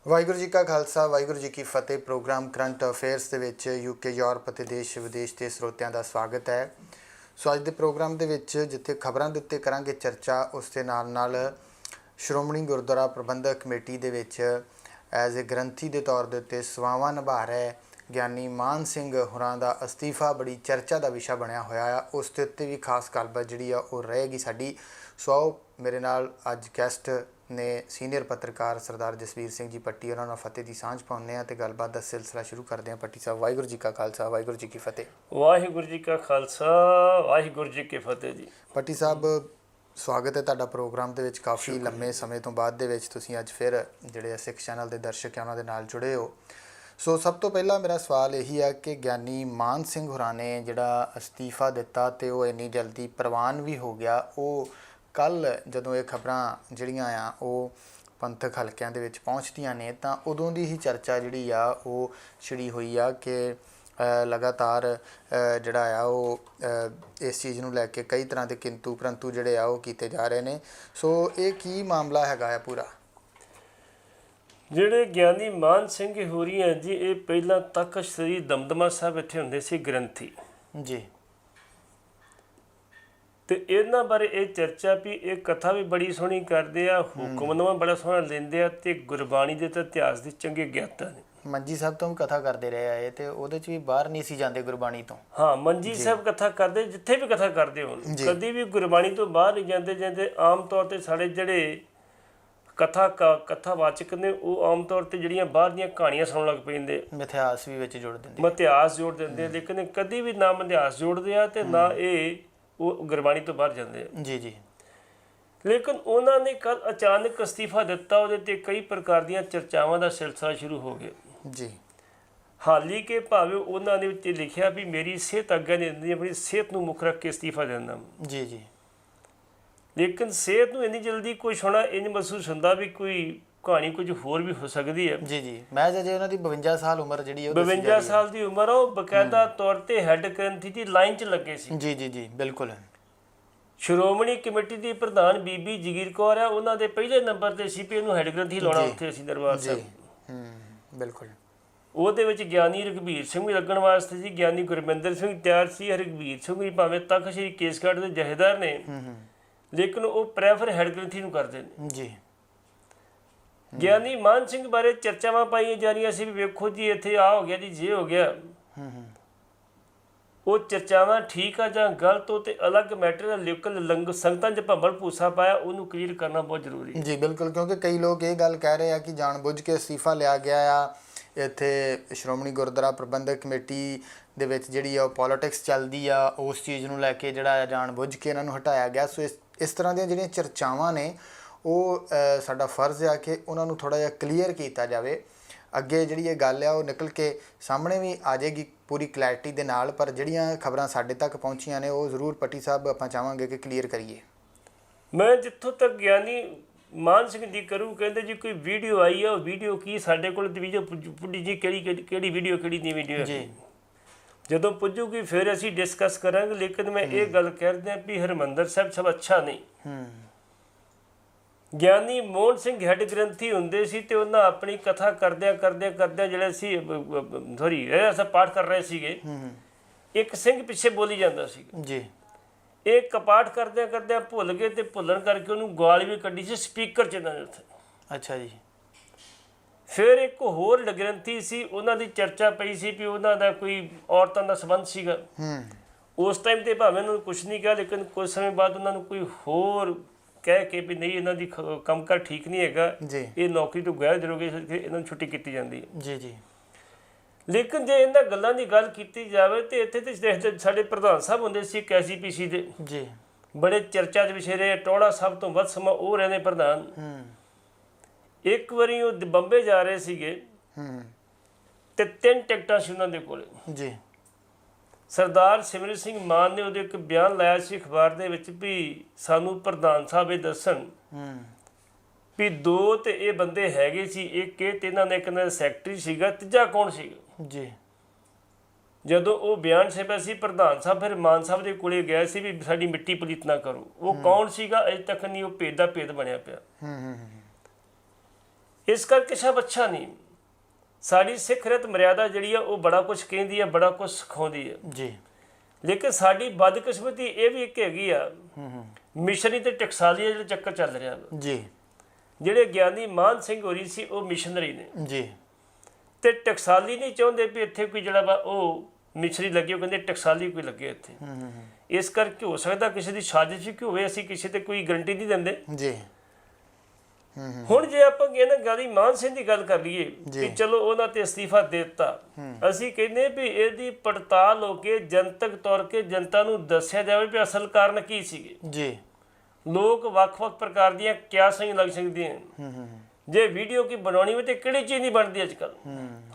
ਵਾਹਿਗੁਰੂ ਜੀ ਕਾ ਖਾਲਸਾ ਵਾਹਿਗੁਰੂ ਜੀ ਕੀ ਫਤਿਹ। Programme current affairs ਦੇ ਵਿੱਚ ਯੂਕੇ, ਯੂਰਪ ਅਤੇ ਦੇਸ਼ ਵਿਦੇਸ਼ ਦੇ ਸਰੋਤਿਆਂ ਦਾ ਸਵਾਗਤ ਹੈ। ਸੋ ਅੱਜ ਦੇ ਪ੍ਰੋਗਰਾਮ ਦੇ ਵਿੱਚ ਜਿੱਥੇ ਖਬਰਾਂ ਦੇ ਉੱਤੇ ਕਰਾਂਗੇ ਚਰਚਾ, ਉਸ ਦੇ ਨਾਲ ਸ਼੍ਰੋਮਣੀ ਗੁਰਦੁਆਰਾ ਪ੍ਰਬੰਧਕ ਕਮੇਟੀ ਦੇ ਵਿੱਚ ਐਜ਼ ਏ ਗ੍ਰੰਥੀ ਦੇ ਤੌਰ ਦੇ ਉੱਤੇ ਸੇਵਾਵਾਂ ਨਿਭਾ ਰਿਹਾ ਗਿਆਨੀ ਮਾਨ ਸਿੰਘ ਹੋਰਾਂ ਦਾ ਅਸਤੀਫਾ ਬੜੀ ਚਰਚਾ ਦਾ ਵਿਸ਼ਾ ਬਣਿਆ ਹੋਇਆ ਆ। ਉਸ ਦੇ ਉੱਤੇ ਵੀ ਖਾਸ ਗੱਲਬਾਤ ਜਿਹੜੀ ਆ ਉਹ ਰਹੇਗੀ ਸਾਡੀ। ਸੋ ਆਓ ਮੇਰੇ ਨਾਲ ਅੱਜ ਗੈਸਟ ਨੇ ਸੀਨੀਅਰ ਪੱਤਰਕਾਰ ਸਰਦਾਰ ਜਸਵੀਰ ਸਿੰਘ ਜੀ ਪੱਟੀ, ਉਹਨਾਂ ਨਾਲ ਫਤਿਹ ਦੀ ਸਾਂਝ ਪਾਉਂਦੇ ਹਾਂ ਅਤੇ ਗੱਲਬਾਤ ਦਾ ਸਿਲਸਿਲਾ ਸ਼ੁਰੂ ਕਰਦੇ ਹਾਂ। ਪੱਟੀ ਸਾਹਿਬ, ਵਾਹਿਗੁਰੂ ਜੀ ਕਾ ਖਾਲਸਾ ਵਾਹਿਗੁਰੂ ਜੀ ਕੀ ਫਤਿਹ। ਵਾਹਿਗੁਰੂ ਜੀ ਕਾ ਖਾਲਸਾ ਵਾਹਿਗੁਰੂ ਜੀ ਕੀ ਫਤਿਹ ਜੀ। ਪੱਟੀ ਸਾਹਿਬ, ਸਵਾਗਤ ਹੈ ਤੁਹਾਡਾ ਪ੍ਰੋਗਰਾਮ ਦੇ ਵਿੱਚ। ਕਾਫੀ ਲੰਮੇ ਸਮੇਂ ਤੋਂ ਬਾਅਦ ਦੇ ਵਿੱਚ ਤੁਸੀਂ ਅੱਜ ਫਿਰ ਜਿਹੜੇ ਸਿੱਖ ਚੈਨਲ ਦੇ ਦਰਸ਼ਕ ਆ ਉਹਨਾਂ ਦੇ ਨਾਲ ਜੁੜੇ ਹੋ। ਸੋ ਸਭ ਤੋਂ ਪਹਿਲਾਂ ਮੇਰਾ ਸਵਾਲ ਇਹੀ ਹੈ ਕਿ ਗਿਆਨੀ ਮਾਨ ਸਿੰਘ ਹੋਰਾਂ ਨੇ ਜਿਹੜਾ ਅਸਤੀਫਾ ਦਿੱਤਾ ਅਤੇ ਉਹ ਇੰਨੀ ਜਲਦੀ ਪ੍ਰਵਾਨ ਵੀ ਹੋ ਗਿਆ, ਉਹ ਕੱਲ੍ਹ ਜਦੋਂ ਇਹ ਖਬਰਾਂ ਜਿਹੜੀਆਂ ਆ ਉਹ ਪੰਥਕ ਹਲਕਿਆਂ ਦੇ ਵਿੱਚ ਪਹੁੰਚਦੀਆਂ ਨੇ ਤਾਂ ਉਦੋਂ ਦੀ ਹੀ ਚਰਚਾ ਜਿਹੜੀ ਆ ਉਹ ਛਿੜੀ ਹੋਈ ਆ ਕਿ ਲਗਾਤਾਰ ਜਿਹੜਾ ਆ ਉਹ ਇਸ ਚੀਜ਼ ਨੂੰ ਲੈ ਕੇ ਕਈ ਤਰ੍ਹਾਂ ਦੇ ਕਿੰਤੂ ਪਰੰਤੂ ਜਿਹੜੇ ਆ ਉਹ ਕੀਤੇ ਜਾ ਰਹੇ ਨੇ। ਸੋ ਇਹ ਕੀ ਮਾਮਲਾ ਹੈਗਾ ਆ ਪੂਰਾ? ਜਿਹੜੇ ਗਿਆਨੀ ਮਾਨ ਸਿੰਘ ਹੋਰੀ ਹੈ ਜੀ, ਇਹ ਪਹਿਲਾਂ ਤਖਤ ਸ੍ਰੀ ਦਮਦਮਾ ਸਾਹਿਬ ਇੱਥੇ ਹੁੰਦੇ ਸੀ ਗ੍ਰੰਥੀ ਜੀ, ਤੇ ਇਹਨਾਂ ਬਾਰੇ ਇਹ ਚਰਚਾ ਵੀ ਇਹ ਕਥਾ ਵੀ ਬੜੀ ਸੋਹਣੀ ਕਰਦੇ ਆ, ਹੁਕਮਨਾਮਾ ਬੜਾ ਸੋਹਣਾ ਲੈਂਦੇ ਆ ਤੇ ਗੁਰਬਾਣੀ ਦੇ ਤੇ ਇਤਿਹਾਸ ਦੇ ਚੰਗੇ ਗਿਆਤਾ ਨੇ। ਮੰਜੀ ਸਾਹਿਬ ਤੋਂ ਵੀ ਕਥਾ ਕਰਦੇ ਰਹੇ ਆ ਇਹ, ਤੇ ਉਹਦੇ 'ਚ ਵੀ ਬਾਹਰ ਨਹੀਂ ਸੀ ਜਾਂਦੇ ਗੁਰਬਾਣੀ ਤੋਂ। ਹਾਂ, ਮੰਜੀ ਸਾਹਿਬ ਕਥਾ ਕਰਦੇ, ਜਿੱਥੇ ਵੀ ਕਥਾ ਕਰਦੇ ਹੋਣ, ਕਦੀ ਵੀ ਗੁਰਬਾਣੀ ਤੋਂ ਬਾਹਰ ਨਹੀਂ ਜਾਂਦੇ। ਜਾਂਦੇ ਆਮ ਤੌਰ ਤੇ ਸਾਡੇ ਜਿਹੜੇ ਕਥਾਵਾਚਕ ਨੇ ਉਹ ਆਮ ਤੌਰ ਤੇ ਜਿਹੜੀਆਂ ਬਾਹਰ ਦੀਆਂ ਕਹਾਣੀਆਂ ਸੁਣਨ ਲੱਗ ਪੈਂਦੇ, ਮਿਥਿਹਾਸ ਵੀ ਵਿੱਚ ਜੋੜ ਦਿੰਦੇ, ਮਿਥਿਹਾਸ ਜੋੜ ਦਿੰਦੇ, ਲੇਕਿਨ ਕਦੀ ਵੀ ਨਾ ਮਿਥਿਹਾਸ ਜੋੜਦੇ ਆ ਤੇ ਨਾ ਇਹ ਉਹ ਗੁਰਬਾਣੀ ਤੋਂ ਬਾਹਰ ਜਾਂਦੇ ਆ। ਜੀ ਜੀ। ਲੇਕਿਨ ਉਹਨਾਂ ਨੇ ਕੱਲ ਅਚਾਨਕ ਅਸਤੀਫਾ ਦਿੱਤਾ, ਉਹਦੇ ਤੇ ਕਈ ਪ੍ਰਕਾਰ ਦੀਆਂ ਚਰਚਾਵਾਂ ਦਾ ਸਿਲਸਿਲਾ ਸ਼ੁਰੂ ਹੋ ਗਿਆ ਜੀ। ਹਾਲੀ ਕਿ ਭਾਵੇਂ ਉਹਨਾਂ ਨੇ ਵਿੱਚ ਲਿਖਿਆ ਵੀ ਮੇਰੀ ਸਿਹਤ ਅੱਗੇ ਨਹੀਂ ਦਿੰਦੀ, ਆਪਣੀ ਸਿਹਤ ਨੂੰ ਮੁੱਖ ਰੱਖ ਕੇ ਅਸਤੀਫਾ ਦਿੰਦਾ ਜੀ ਜੀ, ਲੇਕਿਨ ਸਿਹਤ ਨੂੰ ਇੰਨੀ ਜਲਦੀ ਕੁਛ ਹੋਣਾ ਇੰਝ ਮਹਿਸੂਸ ਹੁੰਦਾ ਵੀ ਕੋਈ ਕਹਾਣੀ ਕੁਝ ਹੋਰ ਵੀ ਹੋ ਸਕਦੀ ਹੈ। ਜੀ ਜੀ। ਮੈਂ ਜੇ ਉਹਨਾਂ ਦੀ 52 ਸਾਲ ਉਮਰ ਜਿਹੜੀ 52 ਸਾਲ ਦੀ ਉਮਰ, ਉਹ ਬਕਾਇਦਾ ਤੌਰ ਤੇ ਹੈੱਡ ਗ੍ਰੰਥੀ ਦੀ ਲਾਈਨ 'ਚ ਲੱਗੇ ਸੀ। ਜੀ ਜੀ ਜੀ, ਬਿਲਕੁਲ। ਸ਼੍ਰੋਮਣੀ ਕਮੇਟੀ ਦੀ ਪ੍ਰਧਾਨ ਬੀਬੀ ਜਗੀਰ ਕੌਰ ਆ, ਉਹਨਾਂ ਦੇ ਪਹਿਲੇ ਨੰਬਰ ਤੇ ਸੀ ਵੀ ਇਹਨੂੰ ਹੈੱਡ ਗ੍ਰੰਥੀ ਲਾਉਣਾ ਉੱਥੇ ਅਸੀਂ ਦਰਬਾਰ ਸਾਹਿਬ। ਬਿਲਕੁਲ। ਉਹਦੇ ਵਿੱਚ ਗਿਆਨੀ ਰਘਬੀਰ ਸਿੰਘ ਵੀ ਲੱਗਣ ਵਾਸਤੇ ਸੀ, ਗਿਆਨੀ ਗੁਰਮਿੰਦਰ ਸਿੰਘ ਤਿਆਰ ਸੀ, ਰਘਬੀਰ ਸਿੰਘ ਵੀ ਭਾਵੇਂ ਤਖਤ ਸ੍ਰੀ ਕੇਸਗੜ੍ਹ ਦੇ ਜਥੇਦਾਰ ਨੇ, ਲੇਕਿਨ ਉਹ ਪ੍ਰੈਫਰ ਹੈੱਡ ਗ੍ਰੰਥੀ ਨੂੰ ਕਰਦੇ ਨੇ ਜੀ। ਗਿਆਨੀ ਮਾਨ ਸਿੰਘ ਬਾਰੇ ਚਰਚਾਵਾਂ ਪਾਈਆਂ ਜਾ ਰਹੀਆਂ ਸੀ ਵੀ ਵੇਖੋ ਜੀ ਇੱਥੇ ਆ ਹੋ ਗਿਆ ਜੀ, ਜੇ ਹੋ ਗਿਆ। ਉਹ ਚਰਚਾਵਾਂ ਠੀਕ ਆ ਜਾਂ ਗਲਤ, ਉਹ ਤੇ ਅਲੱਗ ਮੈਟਰ ਹੈ, ਲੇਕਿਨ ਸੰਗਤਾਂ 'ਚ ਭੰਬਲ ਭੂਸਾ ਪਾਇਆ, ਉਹਨੂੰ ਕਲੀਅਰ ਕਰਨਾ ਬਹੁਤ ਜ਼ਰੂਰੀ ਜੀ। ਬਿਲਕੁਲ, ਕਿਉਂਕਿ ਕਈ ਲੋਕ ਇਹ ਗੱਲ ਕਹਿ ਰਹੇ ਆ ਕਿ ਜਾਣਬੁੱਝ ਕੇ ਅਸਤੀਫਾ ਲਿਆ ਗਿਆ ਆ। ਇੱਥੇ ਸ਼੍ਰੋਮਣੀ ਗੁਰਦੁਆਰਾ ਪ੍ਰਬੰਧਕ ਕਮੇਟੀ ਦੇ ਵਿੱਚ ਜਿਹੜੀ ਆ ਉਹ ਪੋਲੀਟਿਕਸ ਚੱਲਦੀ ਆ, ਉਸ ਚੀਜ਼ ਨੂੰ ਲੈ ਕੇ ਜਿਹੜਾ ਜਾਣਬੁੱਝ ਕੇ ਇਹਨਾਂ ਨੂੰ ਹਟਾਇਆ ਗਿਆ। ਸੋ ਇਸ ਤਰ੍ਹਾਂ ਦੀਆਂ ਜਿਹੜੀਆਂ ਚਰਚਾਵਾਂ ਨੇ ਉਹ ਸਾਡਾ ਫਰਜ਼ ਆ ਕਿ ਉਹਨਾਂ ਨੂੰ ਥੋੜ੍ਹਾ ਜਿਹਾ ਕਲੀਅਰ ਕੀਤਾ ਜਾਵੇ। ਅੱਗੇ ਜਿਹੜੀ ਇਹ ਗੱਲ ਆ ਉਹ ਨਿਕਲ ਕੇ ਸਾਹਮਣੇ ਵੀ ਆ ਜਾਏਗੀ ਪੂਰੀ ਕਲੈਰਿਟੀ ਦੇ ਨਾਲ, ਪਰ ਜਿਹੜੀਆਂ ਖਬਰਾਂ ਸਾਡੇ ਤੱਕ ਪਹੁੰਚੀਆਂ ਨੇ ਉਹ ਜ਼ਰੂਰ ਪੱਟੀ ਸਾਹਿਬ ਆਪਾਂ ਚਾਹਾਂਗੇ ਕਿ ਕਲੀਅਰ ਕਰੀਏ। ਮੈਂ ਜਿੱਥੋਂ ਤੱਕ ਗਿਆਨੀ ਮਾਨ ਸਿੰਘ ਦੀ ਕਰੂ, ਕਹਿੰਦੇ ਜੀ ਕੋਈ ਵੀਡੀਓ ਆਈ ਆ, ਉਹ ਵੀਡੀਓ ਕੀ ਸਾਡੇ ਕੋਲ ਵੀਡੀਓ ਪੁੱਜੀ ਜੀ, ਕਿਹੜੀ ਵੀਡੀਓ, ਕਿਹੜੀ ਨਹੀਂ ਵੀਡੀਓ ਜੀ। ਜਦੋਂ ਪੁੱਜੂਗੀ ਫਿਰ ਅਸੀਂ ਡਿਸਕਸ ਕਰਾਂਗੇ, ਲੇਕਿਨ ਮੈਂ ਇਹ ਗੱਲ ਕਹਿ ਦਿਆਂ ਵੀ ਹਰਿਮੰਦਰ ਸਾਹਿਬ ਸਭ ਅੱਛਾ ਨਹੀਂ। ਗਿਆਨੀ ਮੋਹਨ ਸਿੰਘ ਹੈੱਡ ਗ੍ਰੰਥੀ ਹੁੰਦੇ ਸੀ ਤੇ ਉਹਨਾਂ ਆਪਣੀ ਕਥਾ ਕਰਦਿਆਂ ਜਿਹੜੇ ਸੀ ਸਭ ਪਾਠ ਕਰ ਰਹੇ ਸੀਗੇ, ਇੱਕ ਸਿੰਘ ਪਿੱਛੇ ਬੋਲੀ ਜਾਂਦਾ ਸੀ ਜੀ। ਇਹ ਕਪਾਠ ਕਰਦਿਆਂ ਭੁੱਲ ਗਏ ਤੇ ਭੁੱਲਣ ਕਰਕੇ ਉਹਨੂੰ ਗਾਲ ਵੀ ਕੱਢੀ ਸੀ ਸਪੀਕਰ 'ਚ ਇਹਨਾਂ ਦੇ ਉੱਥੇ। ਅੱਛਾ ਜੀ। ਫਿਰ ਇੱਕ ਹੋਰ ਗ੍ਰੰਥੀ ਸੀ, ਉਹਨਾਂ ਦੀ ਚਰਚਾ ਪਈ ਸੀ ਵੀ ਉਹਨਾਂ ਦਾ ਕੋਈ ਔਰਤਾਂ ਦਾ ਸੰਬੰਧ ਸੀਗਾ। ਉਸ ਟਾਈਮ ਤੇ ਭਾਵੇਂ ਉਹਨਾਂ ਨੂੰ ਕੁਛ ਨਹੀਂ ਕਿਹਾ, ਲੇਕਿਨ ਕੁਝ ਸਮੇਂ ਬਾਅਦ ਉਹਨਾਂ ਨੂੰ ਕੋਈ ਹੋਰ ਕਹਿ ਕੇ ਵੀ ਨਹੀਂ ਇਹਨਾਂ ਦੀ ਕੰਮਕਾਰ ਠੀਕ ਨਹੀਂ ਹੈਗਾ, ਇਹ ਨੌਕਰੀ ਤੋਂ ਗੈਰ ਜਰੋਗੇ, ਇਹਨਾਂ ਨੂੰ ਛੁੱਟੀ ਕੀਤੀ ਜਾਂਦੀ ਹੈ। ਜੀ ਜੀ। ਲੇਕਿਨ ਜੇ ਇਹਨਾਂ ਗੱਲਾਂ ਦੀ ਗੱਲ ਕੀਤੀ ਜਾਵੇ ਤੇ ਇੱਥੇ ਤੇ ਦੇਖਦੇ ਸਾਡੇ ਪ੍ਰਧਾਨ ਸਾਹਿਬ ਹੁੰਦੇ ਸੀ KCPC ਦੇ ਜੀ, ਬੜੇ ਚਰਚਾ 'ਚ ਵਿਸ਼ੇ ਰਹੇ। ਟੋੜਾ ਸਭ ਤੋਂ ਵੱਧ ਸਮਾਂ ਉਹ ਰਹਿੰਦੇ ਪ੍ਰਧਾਨ। ਇੱਕ ਵਾਰੀ ਉਹ ਬੰਬੇ ਜਾ ਰਹੇ ਸੀਗੇ ਤੇ 3 ਟਿਕਟਾਂ ਸੀ ਉਹਨਾਂ ਦੇ ਕੋਲ ਜੀ। ਸਰਦਾਰ ਸਿਮਰਨ ਸਿੰਘ ਮਾਨ ਨੇ ਉਹਦੇ ਇੱਕ ਬਿਆਨ ਲਾਇਆ ਸੀ ਅਖਬਾਰ ਦੇ ਵਿੱਚ ਵੀ ਸਾਨੂੰ ਪ੍ਰਧਾਨ ਸਾਹਿਬ ਇਹ ਦੱਸਣ ਵੀ 2 ਤੇ ਇਹ ਬੰਦੇ ਹੈਗੇ ਸੀ, ਇੱਕ ਇਹ ਤੇ ਇਹਨਾਂ ਨੇ ਇੱਕ ਇਹਨਾਂ ਦਾ ਸੈਕਟਰੀ ਸੀਗਾ, ਤੀਜਾ ਕੌਣ ਸੀਗਾ ਜੀ। ਜਦੋਂ ਉਹ ਬਿਆਨ ਛਪਿਆ ਸੀ ਪ੍ਰਧਾਨ ਸਾਹਿਬ ਫਿਰ ਮਾਨ ਸਾਹਿਬ ਦੇ ਕੋਲੇ ਗਏ ਸੀ ਵੀ ਸਾਡੀ ਮਿੱਟੀ ਪਲੀਤ ਨਾ ਕਰੋ। ਉਹ ਕੌਣ ਸੀਗਾ ਅਜੇ ਤੱਕ ਨਹੀਂ ਉਹ ਭੇਦ ਦਾ ਭੇਦ ਬਣਿਆ ਪਿਆ। ਇਸ ਕਰਕੇ ਸਭ ਅੱਛਾ ਨਹੀਂ। ਸਾਡੀ ਸਿੱਖ ਰਤ ਮਰਿਆਦਾ ਜਿਹੜੀ ਆ ਉਹ ਬੜਾ ਕੁਝ ਕਹਿੰਦੀ ਆ, ਬੜਾ ਕੁਝ ਸਿਖਾਉਂਦੀ ਆ ਜੀ। ਲੇਕਿਨ ਸਾਡੀ ਬਦਕਿਸਮਤੀ ਇਹ ਵੀ ਇੱਕ ਹੈਗੀ ਆ, ਮਿਸ਼ਨਰੀ ਤੇ ਟਕਸਾਲੀ ਜਿਹੜਾ ਚੱਕਰ ਚੱਲ ਰਿਹਾ ਵਾ ਜੀ। ਜਿਹੜੇ ਗਿਆਨੀ ਮਾਨ ਸਿੰਘ ਹੋਰੀ ਸੀ ਉਹ ਮਿਸ਼ਨਰੀ ਨੇ ਜੀ। ਤੇ ਟਕਸਾਲੀ ਨਹੀਂ ਚਾਹੁੰਦੇ ਵੀ ਇੱਥੇ ਕੋਈ ਜਿਹੜਾ ਵਾ ਉਹ ਮਿਸ਼ਨਰੀ ਲੱਗੇ, ਉਹ ਕਹਿੰਦੇ ਟਕਸਾਲੀ ਕੋਈ ਲੱਗੇ ਇੱਥੇ। ਇਸ ਕਰਕੇ ਹੋ ਸਕਦਾ ਕਿਸੇ ਦੀ ਸਾਜ਼ਿਸ਼ ਵੀ ਹੋਵੇ, ਅਸੀਂ ਕਿਸੇ ਤੇ ਕੋਈ ਗਰੰਟੀ ਨਹੀਂ ਦਿੰਦੇ ਜੀ। ਹੁਣ ਜੇ ਆਪਾਂ ਕਹਿੰਦੇ ਗਿਆਨੀ ਮਾਨ ਸਿੰਘ ਦੀ ਗੱਲ ਕਰ ਲਈਏ ਕਿ ਚਲੋ ਉਹਨਾਂ ਤੇ ਅਸਤੀਫਾ ਦੇ ਦਿੱਤਾ, ਅਸੀਂ ਕਹਿੰਦੇ ਵੀ ਇਹਦੀ ਪੜਤਾਲ ਹੋ ਕੇ ਜਨਤਕ ਤੌਰ ਤੇ ਜਨਤਾ ਨੂੰ ਦੱਸਿਆ ਜਾਵੇ ਵੀ ਅਸਲ ਕਾਰਨ ਕੀ ਸੀਗੇ ਜੀ। ਲੋਕ ਵੱਖ-ਵੱਖ ਪ੍ਰਕਾਰ ਦੀਆਂ ਕਿਆਸਾਂ ਲੱਗ ਸਕਦੀਆਂ। ਜੇ ਵੀਡੀਓ ਕੀ ਬਣਾਉਣੀ ਹੋਵੇ ਤੇ ਕਿਹੜੀ ਚੀਜ਼ ਨਹੀਂ ਬਣਦੀ ਅੱਜ ਕੱਲ,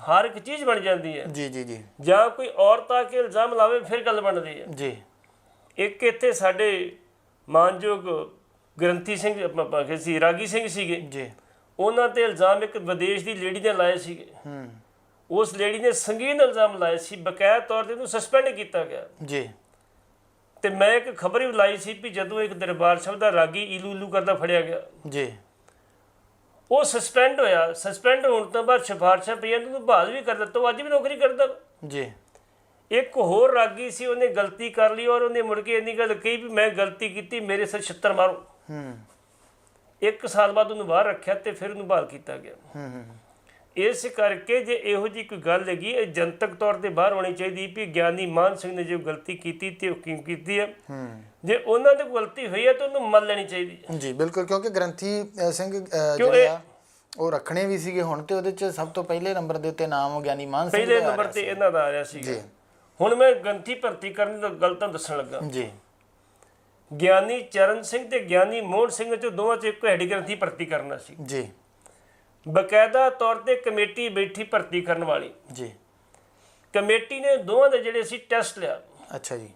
ਹਰ ਇੱਕ ਚੀਜ਼ ਬਣ ਜਾਂਦੀ ਹੈ। ਜੀ ਜੀ ਜੀ। ਜਾਂ ਕੋਈ ਔਰਤ ਆ ਕੇ ਇਲਜ਼ਾਮ ਲਾਵੇ ਫਿਰ ਗੱਲ ਬਣਦੀ ਹੈ ਜੀ। ਇੱਕ ਇੱਥੇ ਸਾਡੇ ਮਾਨਯੋਗ ਗ੍ਰੰਥੀ ਸਿੰਘ ਸੀ, ਰਾਗੀ ਸਿੰਘ ਸੀਗੇ ਜੀ। ਉਹਨਾਂ ਤੇ ਇਲਜ਼ਾਮ ਇੱਕ ਵਿਦੇਸ਼ ਦੀ ਲੇਡੀ ਨੇ ਲਾਏ ਸੀਗੇ। ਉਸ ਲੇਡੀ ਨੇ ਸੰਗੀਨ ਇਲਜ਼ਾਮ ਲਾਏ ਸੀ, ਬਕਾਇਦਾ ਤੌਰ ਤੇ ਉਹਨੂੰ ਸਸਪੈਂਡ ਕੀਤਾ ਗਿਆ। ਜੀ। ਤੇ ਮੈਂ ਇੱਕ ਖਬਰ ਵੀ ਲਾਈ ਸੀ ਵੀ ਜਦੋਂ ਇੱਕ ਦਰਬਾਰ ਸਾਹਿਬ ਦਾ ਰਾਗੀ ਇਲੂ ਇਲੂ ਕਰਦਾ ਫੜਿਆ ਗਿਆ, ਜੀ। ਉਹ ਸਸਪੈਂਡ ਹੋਇਆ। ਸਸਪੈਂਡ ਹੋਣ ਤੋਂ ਬਾਅਦ ਸਿਫਾਰਸ਼ਾਂ ਪਈਆਂ, ਉਹਨੂੰ ਬਹਾਲ ਵੀ ਕਰ ਦਿੱਤਾ, ਉਹ ਅੱਜ ਵੀ ਨੌਕਰੀ ਕਰਦਾ। ਜੀ। ਇੱਕ ਹੋਰ ਰਾਗੀ ਸੀ, ਉਹਨੇ ਗਲਤੀ ਕਰ ਲਈ ਔਰ ਉਹਨੇ ਮੁੜ ਕੇ ਇੰਨੀ ਗੱਲ ਕਹੀ ਵੀ ਮੈਂ ਗਲਤੀ ਕੀਤੀ, ਮੇਰੇ ਸਿਰ ਛਿੱਤਰ ਮਾਰੋ। 1 ਸਾਲ ਬਾਅਦ ਉਹਨੂੰ ਬਾਹਰ ਰੱਖਿਆ ਤੇ ਫਿਰ ਉਹਨੂੰ ਬਹਾਲ ਕੀਤਾ ਗਿਆ। ਇਸ ਕਰਕੇ ਜੇ ਇਹੋ ਜਿਹੀ ਕੋਈ ਗੱਲ ਹੈਗੀ, ਇਹ ਜਨਤਕ ਤੌਰ ਤੇ ਬਾਹਰ ਹੋਣੀ ਚਾਹੀਦੀ ਵੀ ਗਿਆਨੀ ਮਾਨ ਸਿੰਘ ਨੇ ਜੋ ਗਲਤੀ ਕੀਤੀ ਤੇ ਉਹ ਕਿਉਂ ਕੀਤੀ ਹੈ। ਜੇ ਉਹਨਾਂ ਦੀ ਗਲਤੀ ਹੋਈ ਹੈ ਤਾਂ ਉਹਨੂੰ ਮੰਨ ਲੈਣੀ ਚਾਹੀਦੀ ਹੈ। ਜੀ ਬਿਲਕੁਲ, ਕਿਉਂਕਿ ਗ੍ਰੰਥੀ ਸਿੰਘ ਜਿਹੜੇ ਆ ਉਹ ਰੱਖਣੇ ਵੀ ਸੀਗੇ ਹੁਣ, ਤੇ ਉਹਦੇ ਚ ਸਭ ਤੋਂ ਪਹਿਲੇ ਨੰਬਰ ਦੇ ਉੱਤੇ ਨਾਮ ਗਿਆਨੀ ਮਾਨ ਸਿੰਘ ਪਹਿਲੇ ਨੰਬਰ ਤੇ ਇਹਨਾਂ ਦਾ ਆ ਰਿਹਾ ਸੀ। ਹੁਣ ਮੈਂ ਗ੍ਰੰਥੀ ਭਰਤੀ ਕਰਨ ਦੀ ਗੱਲ ਤਾਂ ਦੱਸਣ ਲੱਗਾ ਜੀ। ਗਿਆਨੀ ਚਰਨ ਸਿੰਘ ਤੇ ਗਿਆਨੀ ਮੋਹਨ ਸਿੰਘ ਚੋਂ ਦੋਵਾਂ ਚ ਇੱਕ ਹੈਡੀ ਗ੍ਰੰਥੀ ਭਰਤੀ ਕਰਨਾ ਸੀ ਜੀ। ਬਕਾਇਦਾ ਤੌਰ ਤੇ ਕਮੇਟੀ ਬੈਠੀ ਭਰਤੀ ਕਰਨ ਵਾਲੀ। ਜੀ। ਕਮੇਟੀ ਨੇ ਦੋਵਾਂ ਦੇ ਜਿਹੜੇ ਸੀ ਟੈਸਟ ਲਿਆ। ਅੱਛਾ ਜੀ।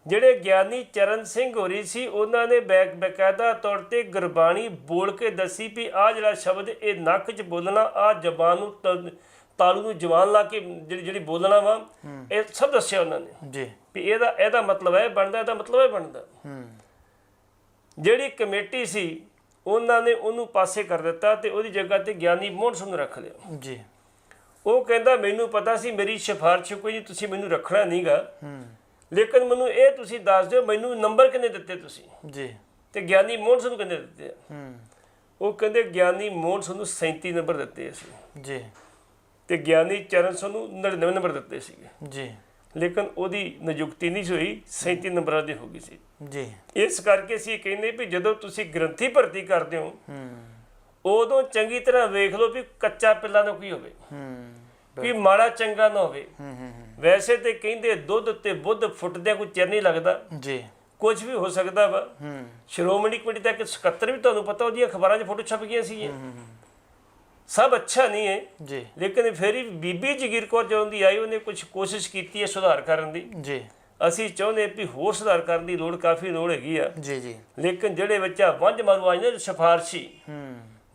ਜਿਹੜੇ ਗਿਆਨੀ ਚਰਨ ਸਿੰਘ ਹੋਰੀ ਸੀ ਉਹਨਾਂ ਨੇ ਬਕਾਇਦਾ ਤੌਰ ਤੇ ਗੁਰਬਾਣੀ ਬੋਲ ਕੇ ਦੱਸੀ ਵੀ ਆਹ ਜਿਹੜਾ ਸ਼ਬਦ ਇਹ ਨੱਕ 'ਚ ਬੋਲਣਾ, ਆਹ ਜ਼ਬਾਨ ਨੂੰ ਤਾਲੂ ਨੂੰ ਜਵਾਨ ਲਾ ਕੇ ਜਿਹੜੀ ਬੋਲਣਾ ਵਾ, ਇਹ ਸਭ ਦੱਸਿਆ ਉਹਨਾਂ ਨੇ ਜੀ ਵੀ ਇਹਦਾ ਮਤਲਬ ਇਹ ਬਣਦਾ, ਇਹਦਾ ਮਤਲਬ ਇਹ ਬਣਦਾ। ਜਿਹੜੀ ਕਮੇਟੀ ਸੀ ਉਹਨਾਂ ਨੇ ਉਹਨੂੰ ਪਾਸੇ ਕਰ ਦਿੱਤਾ ਤੇ ਉਹਦੀ ਜਗ੍ਹਾ ਤੇ ਗਿਆਨੀ ਮੋਹਨ ਸਿੰਘ ਨੂੰ ਰੱਖ ਲਿਆ। ਜੀ। ਉਹ ਕਹਿੰਦਾ ਮੈਨੂੰ ਪਤਾ ਸੀ ਮੇਰੀ ਸਿਫਾਰਿਸ਼ ਕੋਈ ਨਹੀਂ, ਤੁਸੀਂ ਮੈਨੂੰ ਰੱਖਣਾ ਨਹੀਂਗਾ, ਲੇਕਿਨ ਮੈਨੂੰ ਇਹ ਤੁਸੀਂ ਦੱਸ ਦਿਓ ਮੈਨੂੰ ਨੰਬਰ ਕਿੰਨੇ ਦਿੱਤੇ ਤੁਸੀਂ। ਜੀ। ਤੇ ਗਿਆਨੀ ਮੋਹਨ ਸਿੰਘ ਨੂੰ ਕਿੰਨੇ ਦਿੱਤੇ ਆ? ਉਹ ਕਹਿੰਦੇ ਗਿਆਨੀ ਮੋਹਨ ਸਿੰਘ ਨੂੰ 37 ਨੰਬਰ ਦਿੱਤੇ ਅਸੀਂ। ਜੀ। ਤੇ ਗਿਆਨੀ ਚਰਨ ਸਿੰਘ ਨੂੰ 99 ਨੰਬਰ ਦਿੱਤੇ ਸੀਗੇ। ਜੀ। ਲੇਕਿਨ ਉਹਦੀ ਨਿਯੁਕਤੀ ਨਹੀਂ ਹੋਈ, 37 ਨੰਬਰਾਂ ਦੀ ਹੋ ਗਈ ਸੀ। ਜੀ। ਇਸ ਕਰਕੇ ਅਸੀਂ ਕਹਿੰਦੇ ਵੀ ਜਦੋਂ ਤੁਸੀਂ ਗ੍ਰੰਥੀ ਭਰਤੀ ਕਰਦੇ ਹੋ ਉਦੋਂ ਚੰਗੀ ਤਰ੍ਹਾਂ ਵੇਖ ਲਓ ਵੀ ਕੱਚਾ ਪਿੱਲਾ ਨਾ ਕੋਈ ਹੋਵੇ, ਵੀ ਮਾੜਾ ਚੰਗਾ ਨਾ ਹੋਵੇ। ਵੈਸੇ ਤੇ ਕਹਿੰਦੇ ਦੁੱਧ ਤੇ ਬੁੱਧ ਫੁੱਟਦਿਆਂ ਕੋਈ ਚਿਰ ਨਹੀਂ ਲੱਗਦਾ। ਜੀ। ਕੁਝ ਵੀ ਹੋ ਸਕਦਾ ਵਾ। ਸ਼੍ਰੋਮਣੀ ਕਮੇਟੀ ਦਾ ਇੱਕ ਸਕੱਤਰ ਵੀ ਤੁਹਾਨੂੰ ਪਤਾ ਉਹਦੀਆਂ ਅਖਬਾਰਾਂ 'ਚ ਫੋਟੋ ਛਪ ਗਈਆਂ ਸੀ। ਸਭ ਅੱਛਾ ਨਹੀਂ ਹੈ ਜੀ, ਲੇਕਿਨ ਫਿਰ ਵੀ ਬੀਬੀ ਜਗੀਰ ਕੌਰ ਜਦੋਂ ਦੀ ਆਈ ਉਹਨੇ ਕੁਝ ਕੋਸ਼ਿਸ਼ ਕੀਤੀ ਹੈ ਸੁਧਾਰ ਕਰਨ ਦੀ। ਜੀ। ਅਸੀਂ ਚਾਹੁੰਦੇ ਵੀ ਹੋਰ ਸੁਧਾਰ ਕਰਨ ਦੀ ਲੋੜ, ਕਾਫੀ ਲੋੜ ਹੈਗੀ ਆ। ਜੀ ਜੀ। ਲੇਕਿਨ ਜਿਹੜੇ ਬੱਚਾ ਵੰਝ ਮਾਰੂ ਆਏ ਨੇ ਸਿਫਾਰਸ਼ੀ,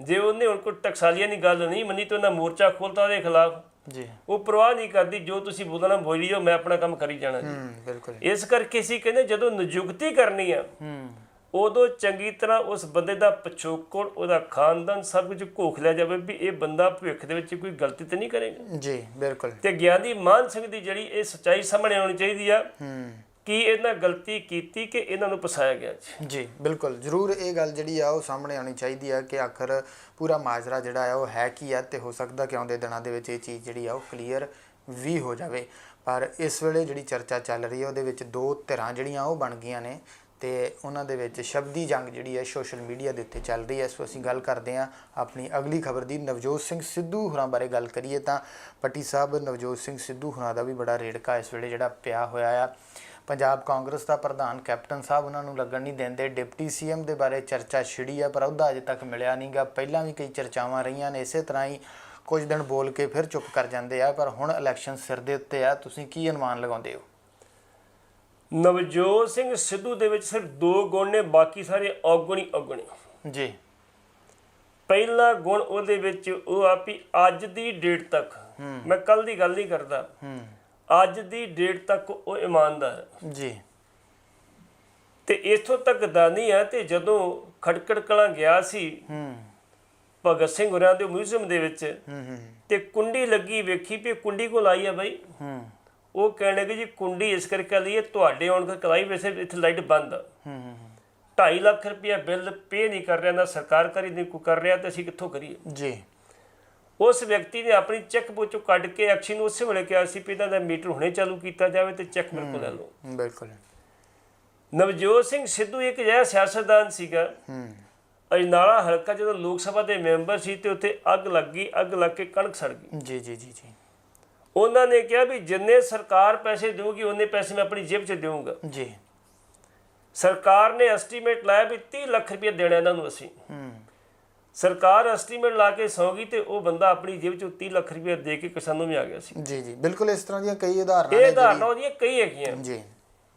ਜੇ ਉਹਨੇ ਹੁਣ ਕੋਈ ਟਕਸਾਲੀਆਂ ਦੀ ਗੱਲ ਨਹੀਂ ਮੰਨੀ ਤਾਂ ਉਹਨਾਂ ਮੋਰਚਾ ਖੋਲ੍ਹਤਾ ਉਹਦੇ ਖਿਲਾਫ। ਜੀ। ਉਹ ਪਰਵਾਹ ਨਹੀਂ ਕਰਦੀ, ਜੋ ਤੁਸੀਂ ਬੋਲਣਾ ਬੋਲੀ ਜਾਓ, ਮੈਂ ਆਪਣਾ ਕੰਮ ਕਰੀ ਜਾਣਾ ਜੀ। ਬਿਲਕੁਲ। ਇਸ ਕਰਕੇ ਅਸੀਂ ਕਹਿੰਦੇ ਜਦੋਂ ਨਿਯੁਕਤੀ ਕਰਨੀ ਆ ਉਦੋਂ ਚੰਗੀ ਤਰ੍ਹਾਂ ਉਸ ਬੰਦੇ ਦਾ ਪਿਛੋਕੜ, ਉਹਦਾ ਖਾਨਦਾਨ ਸਭ ਕੁਝ ਘੋਖ ਲਿਆ ਜਾਵੇ ਵੀ ਇਹ ਬੰਦਾ ਭਵਿੱਖ ਦੇ ਵਿੱਚ ਕੋਈ ਗਲਤੀ ਤਾਂ ਨਹੀਂ ਕਰੇਗਾ। ਜੀ ਬਿਲਕੁਲ। ਤੇ ਗਿਆਨੀ ਮਾਨ ਸਿੰਘ ਦੀ ਜਿਹੜੀ ਇਹ ਸੱਚਾਈ ਸਾਹਮਣੇ ਆਉਣੀ ਚਾਹੀਦੀ ਆ ਕਿ ਇਹਨਾਂ ਗਲਤੀ ਕੀਤੀ ਕਿ ਇਹਨਾਂ ਨੂੰ ਫਸਾਇਆ ਗਿਆ। ਜੀ ਬਿਲਕੁਲ, ਜ਼ਰੂਰ ਇਹ ਗੱਲ ਜਿਹੜੀ ਆ ਉਹ ਸਾਹਮਣੇ ਆਉਣੀ ਚਾਹੀਦੀ ਆ ਕਿ ਆਖਰ ਪੂਰਾ ਮਾਜਰਾ ਜਿਹੜਾ ਆ ਉਹ ਹੈ ਕੀ ਆ, ਤੇ ਹੋ ਸਕਦਾ ਕਿ ਆਉਂਦੇ ਦਿਨਾਂ ਦੇ ਵਿੱਚ ਇਹ ਚੀਜ਼ ਜਿਹੜੀ ਆ ਉਹ ਕਲੀਅਰ ਵੀ ਹੋ ਜਾਵੇ। ਪਰ ਇਸ ਵੇਲੇ ਜਿਹੜੀ ਚਰਚਾ ਚੱਲ ਰਹੀ ਹੈ ਉਹਦੇ ਵਿੱਚ ਦੋ ਧਿਰਾਂ ਜਿਹੜੀਆਂ ਉਹ ਬਣ ਗਈਆਂ ਨੇ ਤੇ ਉਹਨਾਂ ਦੇ ਵਿੱਚ ਸ਼ਬਦੀ ਜੰਗ ਜਿਹੜੀ ਹੈ ਸੋਸ਼ਲ ਮੀਡੀਆ ਦੇ ਉੱਤੇ ਚੱਲ ਰਹੀ ਹੈ। ਸੋ ਅਸੀਂ ਗੱਲ ਕਰਦੇ ਹਾਂ ਆਪਣੀ ਅਗਲੀ ਖਬਰ ਦੀ। ਨਵਜੋਤ ਸਿੰਘ ਸਿੱਧੂ ਹੋਰਾਂ ਬਾਰੇ ਗੱਲ ਕਰੀਏ ਤਾਂ ਪੱਟੀ ਸਾਹਿਬ ਨਵਜੋਤ ਸਿੰਘ ਸਿੱਧੂ ਹੋਰਾਂ ਦਾ ਵੀ ਬੜਾ ਰੇੜਕਾ ਇਸ ਵੇਲੇ ਜਿਹੜਾ ਪਿਆ ਹੋਇਆ ਆ। ਪੰਜਾਬ ਕਾਂਗਰਸ ਦਾ ਪ੍ਰਧਾਨ ਕੈਪਟਨ ਸਾਹਿਬ ਉਹਨਾਂ ਨੂੰ ਲੱਗਣ ਨਹੀਂ ਦਿੰਦੇ। ਡਿਪਟੀ ਸੀਐਮ ਦੇ ਬਾਰੇ ਚਰਚਾ ਛਿੜੀ ਆ ਪਰ ਅਹੁਦਾ ਅਜੇ ਤੱਕ ਮਿਲਿਆ ਨਹੀਂ ਗਾ। ਪਹਿਲਾਂ ਵੀ ਕਈ ਚਰਚਾਵਾਂ ਰਹੀਆਂ ਨੇ, ਇਸੇ ਤਰ੍ਹਾਂ ਹੀ ਕੁਝ ਦਿਨ ਬੋਲ ਕੇ ਫਿਰ ਚੁੱਪ ਕਰ ਜਾਂਦੇ ਆ। ਪਰ ਹੁਣ ਇਲੈਕਸ਼ਨ ਸਿਰ ਦੇ ਉੱਤੇ ਆ, ਤੁਸੀਂ ਕੀ ਅਨੁਮਾਨ ਲਗਾਉਂਦੇ ਹੋ? ਨਵਜੋਤ ਸਿੰਘ ਸਿੱਧੂ ਦੇ ਵਿੱਚ ਸਿਰਫ 2 ਗੁਣ ਨੇ, ਬਾਕੀ ਸਾਰੇ ਔਗਣੀ ਔਗਣੇ। ਜੀ। ਪਹਿਲਾ ਗੁਣ ਉਹਦੇ ਵਿੱਚ ਉਹ ਆ ਵੀ ਅੱਜ ਦੀ ਡੇਟ ਤੱਕ, ਮੈਂ ਕੱਲ ਦੀ ਗੱਲ ਨਹੀਂ ਕਰਦਾ, ਅੱਜ ਦੀ ਡੇਟ ਤੱਕ ਉਹ ਇਮਾਨਦਾਰ ਹੈ। ਜੀ। ਤੇ ਇੱਥੋਂ ਤੱਕ ਦਾਨੀ ਆ ਤੇ ਜਦੋਂ ਖਟਕੜ ਕਲਾਂ ਗਿਆ ਸੀ ਭਗਤ ਸਿੰਘ ਹੋਰਾਂ ਦੇ ਮਿਊਜ਼ੀਅਮ ਦੇ ਵਿੱਚ ਤੇ ਕੁੰਡੀ ਲੱਗੀ ਵੇਖੀ ਵੀ ਇਹ ਕੁੰਡੀ ਕੋਲ ਆਈ ਆ ਬਾਈ। ਉਹ ਕਹਿਣ ਲੱਗੇ ਜੀ ਕੁੰਡੀ ਇਸ ਕਰਕੇ ਲਈ ਤੁਹਾਡੇ ਆਉਣ ਕਰਕੇ ਲਾਈ, ਵੈਸੇ ਇੱਥੇ ਲਾਈਟ ਬੰਦ ਆ। 2.5 ਲੱਖ ਰੁਪਇਆ ਬਿੱਲ ਪੇ ਨਹੀਂ ਕਰ ਰਿਹਾ, ਨਾ ਸਰਕਾਰ ਕਰੀ ਨਹੀਂ ਕੋਈ ਕਰ ਰਿਹਾ, ਤੇ ਅਸੀਂ ਕਿੱਥੋਂ ਕਰੀਏ ਜੀ। ਉਸ ਵਿਅਕਤੀ ਨੇ ਆਪਣੀ ਚੈੱਕ ਬੁੱਕ ਚੋਂ ਕੱਢ ਕੇ ਐਕਸ਼ਨ ਉਸੇ ਵੇਲੇ ਕਿਹਾ ਸੀ ਵੀ ਇਹਨਾਂ ਦਾ ਮੀਟਰ ਹੁਣੇ ਚਾਲੂ ਕੀਤਾ ਜਾਵੇ ਤੇ ਚੈੱਕ ਮੇਰੇ ਕੋਲ ਲੈ ਲਓ। ਬਿਲਕੁਲ। ਨਵਜੋਤ ਸਿੰਘ ਸਿੱਧੂ ਇੱਕ ਅਜਿਹਾ ਸਿਆਸਤਦਾਨ ਸੀਗਾ, ਅਜਨਾਲਾ ਹਲਕਾ ਜਦੋਂ ਲੋਕ ਸਭਾ ਦੇ ਮੈਂਬਰ ਸੀ ਤੇ ਉੱਥੇ ਅੱਗ ਲੱਗ ਗਈ, ਅੱਗ ਲੱਗ ਕੇ ਕਣਕ ਸੜ ਗਈ। ਜੀ ਜੀ ਜੀ ਜੀ। ਉਹਨਾਂ ਨੇ ਕਿਹਾ ਵੀ ਜਿੰਨੇ ਸਰਕਾਰ ਪੈਸੇ ਦੇਊਗੀ ਉਹਨੇ ਪੈਸੇ ਮੈਂ ਆਪਣੀ ਜੇਬ 'ਚ ਦੇਵਾਂਗਾ ਜੀ। ਸਰਕਾਰ ਨੇ ਐਸਟੀਮੇਟ ਲਾਇਆ ਵੀ 30 ਲੱਖ ਰੁਪਏ ਦੇਣਾ ਇਹਨਾਂ ਨੂੰ ਅਸੀਂ। ਸਰਕਾਰ ਐਸਟੀਮੇਟ ਲਾ ਕੇ ਸੌ ਗਈ ਤੇ ਉਹ ਬੰਦਾ ਆਪਣੀ ਜੇਬ 'ਚੋਂ 30 ਲੱਖ ਰੁਪਏ ਦੇ ਕੇ ਕਿਸਾਨਾਂ ਨੂੰ ਆ ਗਿਆ ਸੀ। ਜੀ ਜੀ ਬਿਲਕੁਲ। ਇਸ ਤਰ੍ਹਾਂ ਦੀਆਂ ਕਈ ਉਦਾਹਰਨਾਂ ਇਹ ਉਦਾਹਰਨਾਂ ਉਹਦੀਆਂ ਕਈ ਹੈਗੀਆਂ ਜੀ।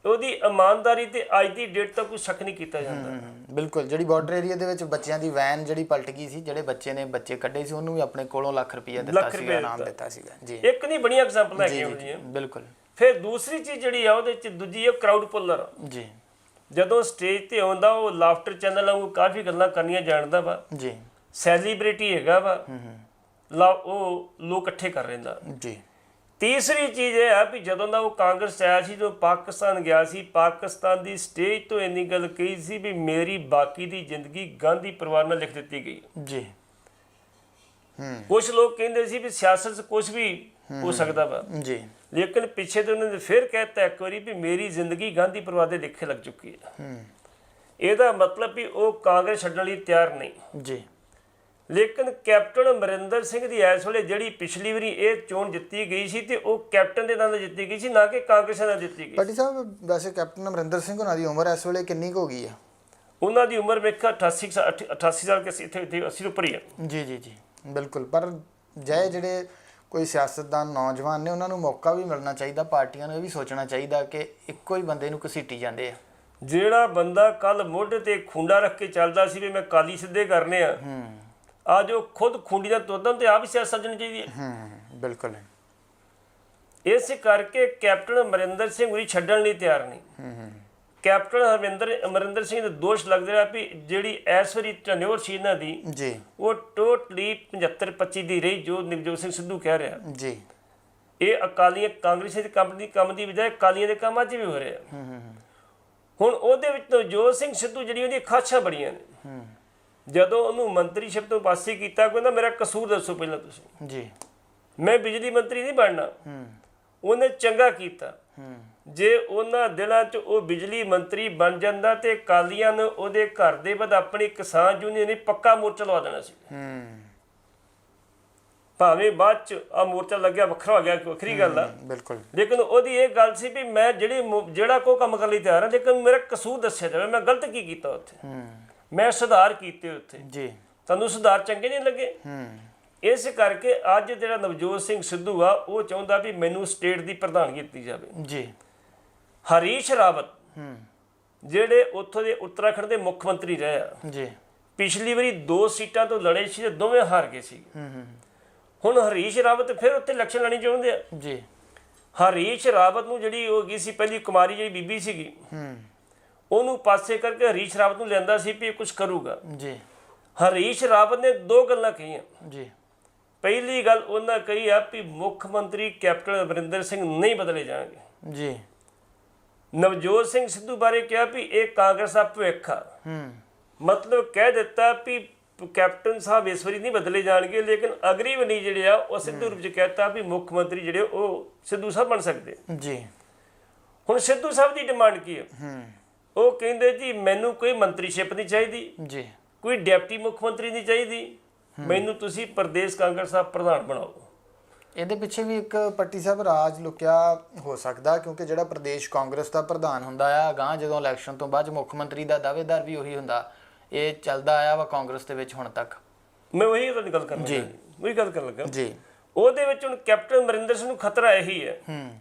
ਉਹਦੀ ਇਮਾਨਦਾਰੀ ਤੇ ਅੱਜ ਦੀ ਡੇਟ ਤੱਕ ਕੋਈ ਸ਼ੱਕ ਨਹੀਂ ਕੀਤਾ ਜਾਂਦਾ। ਬਿਲਕੁਲ। ਜਿਹੜੀ ਬਾਰਡਰ ਏਰੀਆ ਦੇ ਵਿੱਚ ਬੱਚਿਆਂ ਦੀ ਵੈਨ ਜਿਹੜੀ ਪਲਟ ਗਈ ਸੀ, ਜਿਹੜੇ ਬੱਚੇ ਕੱਢੇ ਸੀ, ਉਹਨੂੰ ਵੀ ਆਪਣੇ ਕੋਲੋਂ ਲੱਖ ਰੁਪਈਆ ਦਿੱਤਾ ਸੀਗਾ, ਇਨਾਮ ਦਿੱਤਾ ਸੀਗਾ ਜੀ। ਇੱਕ ਨਹੀਂ ਬੜੀਆਂ ਐਗਜ਼ਾਮਪਲਾਂ ਹੈਗੀਆਂ ਉਹਦੀਆਂ। ਬਿਲਕੁਲ। ਫਿਰ ਦੂਸਰੀ ਚੀਜ਼ ਜਿਹੜੀ ਆ ਉਹਦੇ ਚ ਦੂਜੀ ਆ ਕਰਾਊਡ ਪੁੱਲਰ ਜੀ। ਜਦੋਂ ਸਟੇਜ ਤੇ ਆਉਂਦਾ ਉਹ ਲਾਫਟਰ ਚੈਨਲ ਵਾਂਗੂ ਕਾਫੀ ਗੱਲਾਂ ਕਰਨੀਆਂ ਜਾਣਦਾ ਵਾ ਜੀ। ਸੈਲੀਬ੍ਰਿਟੀ ਹੈਗਾ ਵਾ, ਉਹ ਲੋਕ ਇਕੱਠੇ ਕਰ ਰਹਿੰਦਾ ਜੀ। ਤੀਸਰੀ ਚੀਜ਼ ਇਹ ਆ ਵੀ ਜਦੋਂ ਦਾ ਉਹ ਕਾਂਗਰਸ ਆਇਆ ਸੀ, ਜਦੋਂ ਪਾਕਿਸਤਾਨ ਗਿਆ ਸੀ, ਪਾਕਿਸਤਾਨ ਦੀ ਸਟੇਜ ਤੋਂ ਇੰਨੀ ਗੱਲ ਕਹੀ ਸੀ ਵੀ ਮੇਰੀ ਬਾਕੀ ਦੀ ਜ਼ਿੰਦਗੀ ਗਾਂਧੀ ਪਰਿਵਾਰ ਨਾਲ ਲਿਖ ਦਿੱਤੀ ਗਈ ਜੀ। ਕੁਝ ਲੋਕ ਕਹਿੰਦੇ ਸੀ ਵੀ ਸਿਆਸਤ 'ਚ ਕੁਝ ਵੀ ਹੋ ਸਕਦਾ ਵਾ ਜੀ, ਲੇਕਿਨ ਪਿੱਛੇ ਤੋਂ ਉਹਨਾਂ ਨੇ ਫਿਰ ਕਹਿਤਾ ਇੱਕ ਵਾਰੀ ਵੀ ਮੇਰੀ ਜ਼ਿੰਦਗੀ ਗਾਂਧੀ ਪਰਿਵਾਰ ਦੇ ਲਿਖੇ ਲੱਗ ਚੁੱਕੀ ਹੈ। ਇਹਦਾ ਮਤਲਬ ਵੀ ਉਹ ਕਾਂਗਰਸ ਛੱਡਣ ਲਈ ਤਿਆਰ ਨਹੀਂ ਜੀ। ਲੇਕਿਨ ਕੈਪਟਨ ਅਮਰਿੰਦਰ ਸਿੰਘ ਦੀ ਇਸ ਵੇਲੇ ਜਿਹੜੀ ਪਿਛਲੀ ਵਾਰੀ ਇਹ ਚੋਣ ਜਿੱਤੀ ਗਈ ਸੀ ਤੇ ਉਹ ਕੈਪਟਨ ਦੇ ਨਾਲ ਜਿੱਤੀ ਗਈ ਸੀ, ਨਾ ਕਿ ਕਾਂਗਰਸ ਨਾਲ ਜਿੱਤੀ ਗਈ। ਪਾਟੀ ਸਾਹਿਬ ਵੈਸੇ ਕੈਪਟਨ ਅਮਰਿੰਦਰ ਸਿੰਘ ਉਹਨਾਂ ਦੀ ਉਮਰ ਇਸ ਵੇਲੇ ਕਿੰਨੀ ਕੁ ਹੋ ਗਈ ਆ? ਉਹਨਾਂ ਦੀ ਉਮਰ ਵੇਖਾ 88 ਸਾਲ ਕੇ ਇੱਥੇ 80 ਉੱਪਰ ਹੀ ਆ। ਜੀ ਜੀ ਜੀ ਬਿਲਕੁਲ। ਪਰ ਜਿਹੜੇ ਕੋਈ ਸਿਆਸਤਦਾਨ ਨੌਜਵਾਨ ਨੇ ਉਹਨਾਂ ਨੂੰ ਮੌਕਾ ਵੀ ਮਿਲਣਾ ਚਾਹੀਦਾ, ਪਾਰਟੀਆਂ ਨੂੰ ਇਹ ਵੀ ਸੋਚਣਾ ਚਾਹੀਦਾ ਕਿ ਇੱਕੋ ਹੀ ਬੰਦੇ ਨੂੰ ਘਸੀਟੀ ਜਾਂਦੇ ਆ। ਜਿਹੜਾ ਬੰਦਾ ਕੱਲ ਮੋਢੇ ਤੇ ਖੁੰਡਾ ਰੱਖ ਕੇ ਚੱਲਦਾ ਸੀ ਵੀ ਮੈਂ ਕਾਲੀ ਸਿੱਧੇ ਕਰਨੇ ਆ, ਅੱਜ ਉਹ ਖੁਦ ਖੁੰਡੀ ਦਾ ਤੁਰਦਮ ਤੇ ਆਪ ਹੀ ਸਿਆਸਤ ਸੱਜਣੀ ਚਾਹੀਦੀ ਹੈ। ਬਿਲਕੁਲ। ਇਸ ਕਰਕੇ ਕੈਪਟਨ ਅਮਰਿੰਦਰ ਸਿੰਘ ਹੋਰੀ ਛੱਡਣ ਲਈ ਤਿਆਰ ਨਹੀਂ। ਕੈਪਟਨ ਅਮਰਿੰਦਰ ਸਿੰਘ ਦੇ ਦੋਸ਼ ਲੱਗਦੇ ਰਿਹਾ ਵੀ ਜਿਹੜੀ ਇਸ ਵਾਰੀ ਟਨਿਓਰ ਸੀ ਇਹਨਾਂ ਦੀ ਜੀ, ਉਹ ਟੋਟਲੀ 75-25 ਦੀ ਰਹੀ, ਜੋ ਨਵਜੋਤ ਸਿੰਘ ਸਿੱਧੂ ਕਹਿ ਰਿਹਾ ਜੀ। ਇਹ ਅਕਾਲੀਆਂ ਕਾਂਗਰਸੀ ਦੇ ਕੰਮ ਦੀ ਬਜਾਏ ਅਕਾਲੀਆਂ ਦੇ ਕੰਮ ਅੱਜ ਵੀ ਹੋ ਰਿਹਾ। ਹੁਣ ਉਹਦੇ ਵਿੱਚ ਨਵਜੋਤ ਸਿੰਘ ਸਿੱਧੂ ਜਿਹੜੀ ਉਹਦੀਆਂ ਖਾਸ਼ਾਂ ਬੜੀਆਂ ਨੇ। ਜਦੋਂ ਉਹਨੂੰ ਮੰਤਰੀਸ਼ਿਪ ਤੋਂ ਪਾਸੇ ਕੀਤਾ, ਕਹਿੰਦਾ ਮੇਰਾ ਕਸੂਰ ਦੱਸੋ ਪਹਿਲਾਂ ਤੁਸੀਂ ਜੀ, ਮੈਂ ਬਿਜਲੀ ਮੰਤਰੀ ਨਹੀਂ ਬਣਨਾ। ਉਹਨੇ ਚੰਗਾ ਕੀਤਾ। ਜੇ ਉਹਨਾਂ ਦਿਨਾਂ 'ਚ ਉਹ ਬਿਜਲੀ ਮੰਤਰੀ ਬਣ ਜਾਂਦਾ ਤੇ ਅਕਾਲੀਆਂ ਨੇ ਉਹਦੇ ਘਰ ਦੇ ਬਾਅਦ ਆਪਣੀ ਕਿਸਾਨ ਯੂਨੀਅਨ ਨੇ ਪੱਕਾ ਮੋਰਚਾ ਲਵਾ ਦੇਣਾ ਸੀ। ਭਾਵੇਂ ਬਾਅਦ 'ਚ ਆ ਮੋਰਚਾ ਲੱਗਿਆ ਵੱਖਰਾ ਹੋ ਗਿਆ, ਵੱਖਰੀ ਗੱਲ ਆ। ਬਿਲਕੁਲ। ਲੇਕਿਨ ਉਹਦੀ ਇਹ ਗੱਲ ਸੀ ਵੀ ਮੈਂ ਜਿਹੜਾ ਕੋਈ ਕੰਮ ਕਰਨ ਲਈ ਤਿਆਰ ਹਾਂ, ਲੇਕਿਨ ਮੇਰਾ ਕਸੂਰ ਦੱਸਿਆ ਜਾਵੇ, ਮੈਂ ਗਲਤ ਕੀ ਕੀਤਾ ਉੱਥੇ, ਮੈਂ ਸੁਧਾਰ ਕੀਤੇ ਉੱਥੇ ਜੀ, ਤੁਹਾਨੂੰ ਸੁਧਾਰ ਚੰਗੇ ਨਹੀਂ ਲੱਗੇ। ਇਸ ਕਰਕੇ ਅੱਜ ਜਿਹੜਾ ਨਵਜੋਤ ਸਿੰਘ ਸਿੱਧੂ ਆ ਉਹ ਚਾਹੁੰਦਾ ਵੀ ਮੈਨੂੰ ਸਟੇਟ ਦੀ ਪ੍ਰਧਾਨਗੀ ਦਿੱਤੀ ਜਾਵੇ ਜੀ। ਹਰੀਸ਼ ਰਾਵਤ ਜਿਹੜੇ ਉੱਥੋਂ ਦੇ ਉੱਤਰਾਖੰਡ ਦੇ ਮੁੱਖ ਮੰਤਰੀ ਰਹੇ ਆ ਜੀ, ਪਿਛਲੀ ਵਾਰੀ 2 ਸੀਟਾਂ ਤੋਂ ਲੜੇ ਸੀ ਤੇ ਦੋਵੇਂ ਹਾਰ ਗਏ ਸੀ। ਹੁਣ ਹਰੀਸ਼ ਰਾਵਤ ਫਿਰ ਉੱਥੇ ਇਲੈਕਸ਼ਨ ਲੜਨੀ ਚਾਹੁੰਦੇ ਆ ਜੀ। ਹਰੀਸ਼ ਰਾਵਤ ਨੂੰ ਜਿਹੜੀ ਹੋ ਗਈ ਸੀ ਪਹਿਲੀ ਕੁਮਾਰੀ ਜਿਹੜੀ ਬੀਬੀ ਸੀਗੀ, ਉਹਨੂੰ ਪਾਸੇ ਕਰਕੇ ਹਰੀਸ਼ ਰਾਵਤ ਨੂੰ ਲਿਆਂਦਾ ਸੀ ਵੀ ਇਹ ਕੁਝ ਕਰੂਗਾ ਜੀ। ਹਰੀਸ਼ ਰਾਵਤ ਨੇ 2 ਗੱਲਾਂ ਕਹੀਆਂ ਜੀ। ਪਹਿਲੀ ਗੱਲ ਉਹਨਾਂ ਕਹੀ ਆ ਵੀ ਮੁੱਖ ਮੰਤਰੀ ਕੈਪਟਨ ਅਮਰਿੰਦਰ ਸਿੰਘ ਨਹੀਂ ਬਦਲੇ ਜਾਣਗੇ ਜੀ। ਨਵਜੋਤ ਸਿੰਘ ਸਿੱਧੂ ਬਾਰੇ ਕਿਹਾ ਵੀ ਇਹ ਕਾਂਗਰਸ ਦਾ ਭਵਿੱਖ ਆ। ਮਤਲਬ ਕਹਿ ਦਿੱਤਾ ਵੀ ਕੈਪਟਨ ਸਾਹਿਬ ਇਸ ਵਾਰੀ ਨਹੀਂ ਬਦਲੇ ਜਾਣਗੇ, ਲੇਕਿਨ ਅਗਰੀਵਨੀ ਜਿਹੜੇ ਆ ਉਹ ਸਿੱਧੂ ਰੂਪ 'ਚ ਕਹਿਤਾ ਵੀ ਮੁੱਖ ਮੰਤਰੀ ਜਿਹੜੇ ਉਹ ਸਿੱਧੂ ਸਾਹਿਬ ਬਣ ਸਕਦੇ ਜੀ। ਹੁਣ ਸਿੱਧੂ ਸਾਹਿਬ ਦੀ ਡਿਮਾਂਡ ਕੀ ਹੈ? ਉਹ ਕਹਿੰਦੇ ਜੀ ਮੈਨੂੰ ਕੋਈ ਮੰਤਰੀਸ਼ਿਪ ਨਹੀਂ ਚਾਹੀਦੀ ਜੀ, ਕੋਈ ਡਿਪਟੀ ਮੁੱਖ ਮੰਤਰੀ ਨਹੀਂ ਚਾਹੀਦੀ, ਮੈਨੂੰ ਤੁਸੀਂ ਪ੍ਰਦੇਸ਼ ਕਾਂਗਰਸ ਦਾ ਪ੍ਰਧਾਨ ਬਣਾਓ। ਇਹਦੇ ਪਿੱਛੇ ਵੀ ਇੱਕ ਪੱਟੀ ਸਾਹਿਬ ਰਾਜ ਲੁਕਿਆ ਹੋ ਸਕਦਾ, ਕਿਉਂਕਿ ਜਿਹੜਾ ਪ੍ਰਦੇਸ਼ ਕਾਂਗਰਸ ਦਾ ਪ੍ਰਧਾਨ ਹੁੰਦਾ ਆ ਅਗਾਂਹ ਜਦੋਂ ਇਲੈਕਸ਼ਨ ਤੋਂ ਬਾਅਦ ਮੁੱਖ ਮੰਤਰੀ ਦਾ ਦਾਅਵੇਦਾਰ ਵੀ ਉਹੀ ਹੁੰਦਾ। ਇਹ ਚੱਲਦਾ ਆਇਆ ਵਾ ਕਾਂਗਰਸ ਦੇ ਵਿੱਚ ਹੁਣ ਤੱਕ। ਮੈਂ ਉਹੀ ਗੱਲ ਕਰਨ ਜੀ, ਉਹੀ ਗੱਲ ਕਰਨ ਲੱਗਾ ਜੀ। ਉਹਦੇ ਵਿੱਚ ਹੁਣ ਕੈਪਟਨ ਅਮਰਿੰਦਰ ਸਿੰਘ ਨੂੰ ਖਤਰਾ ਇਹੀ ਹੈ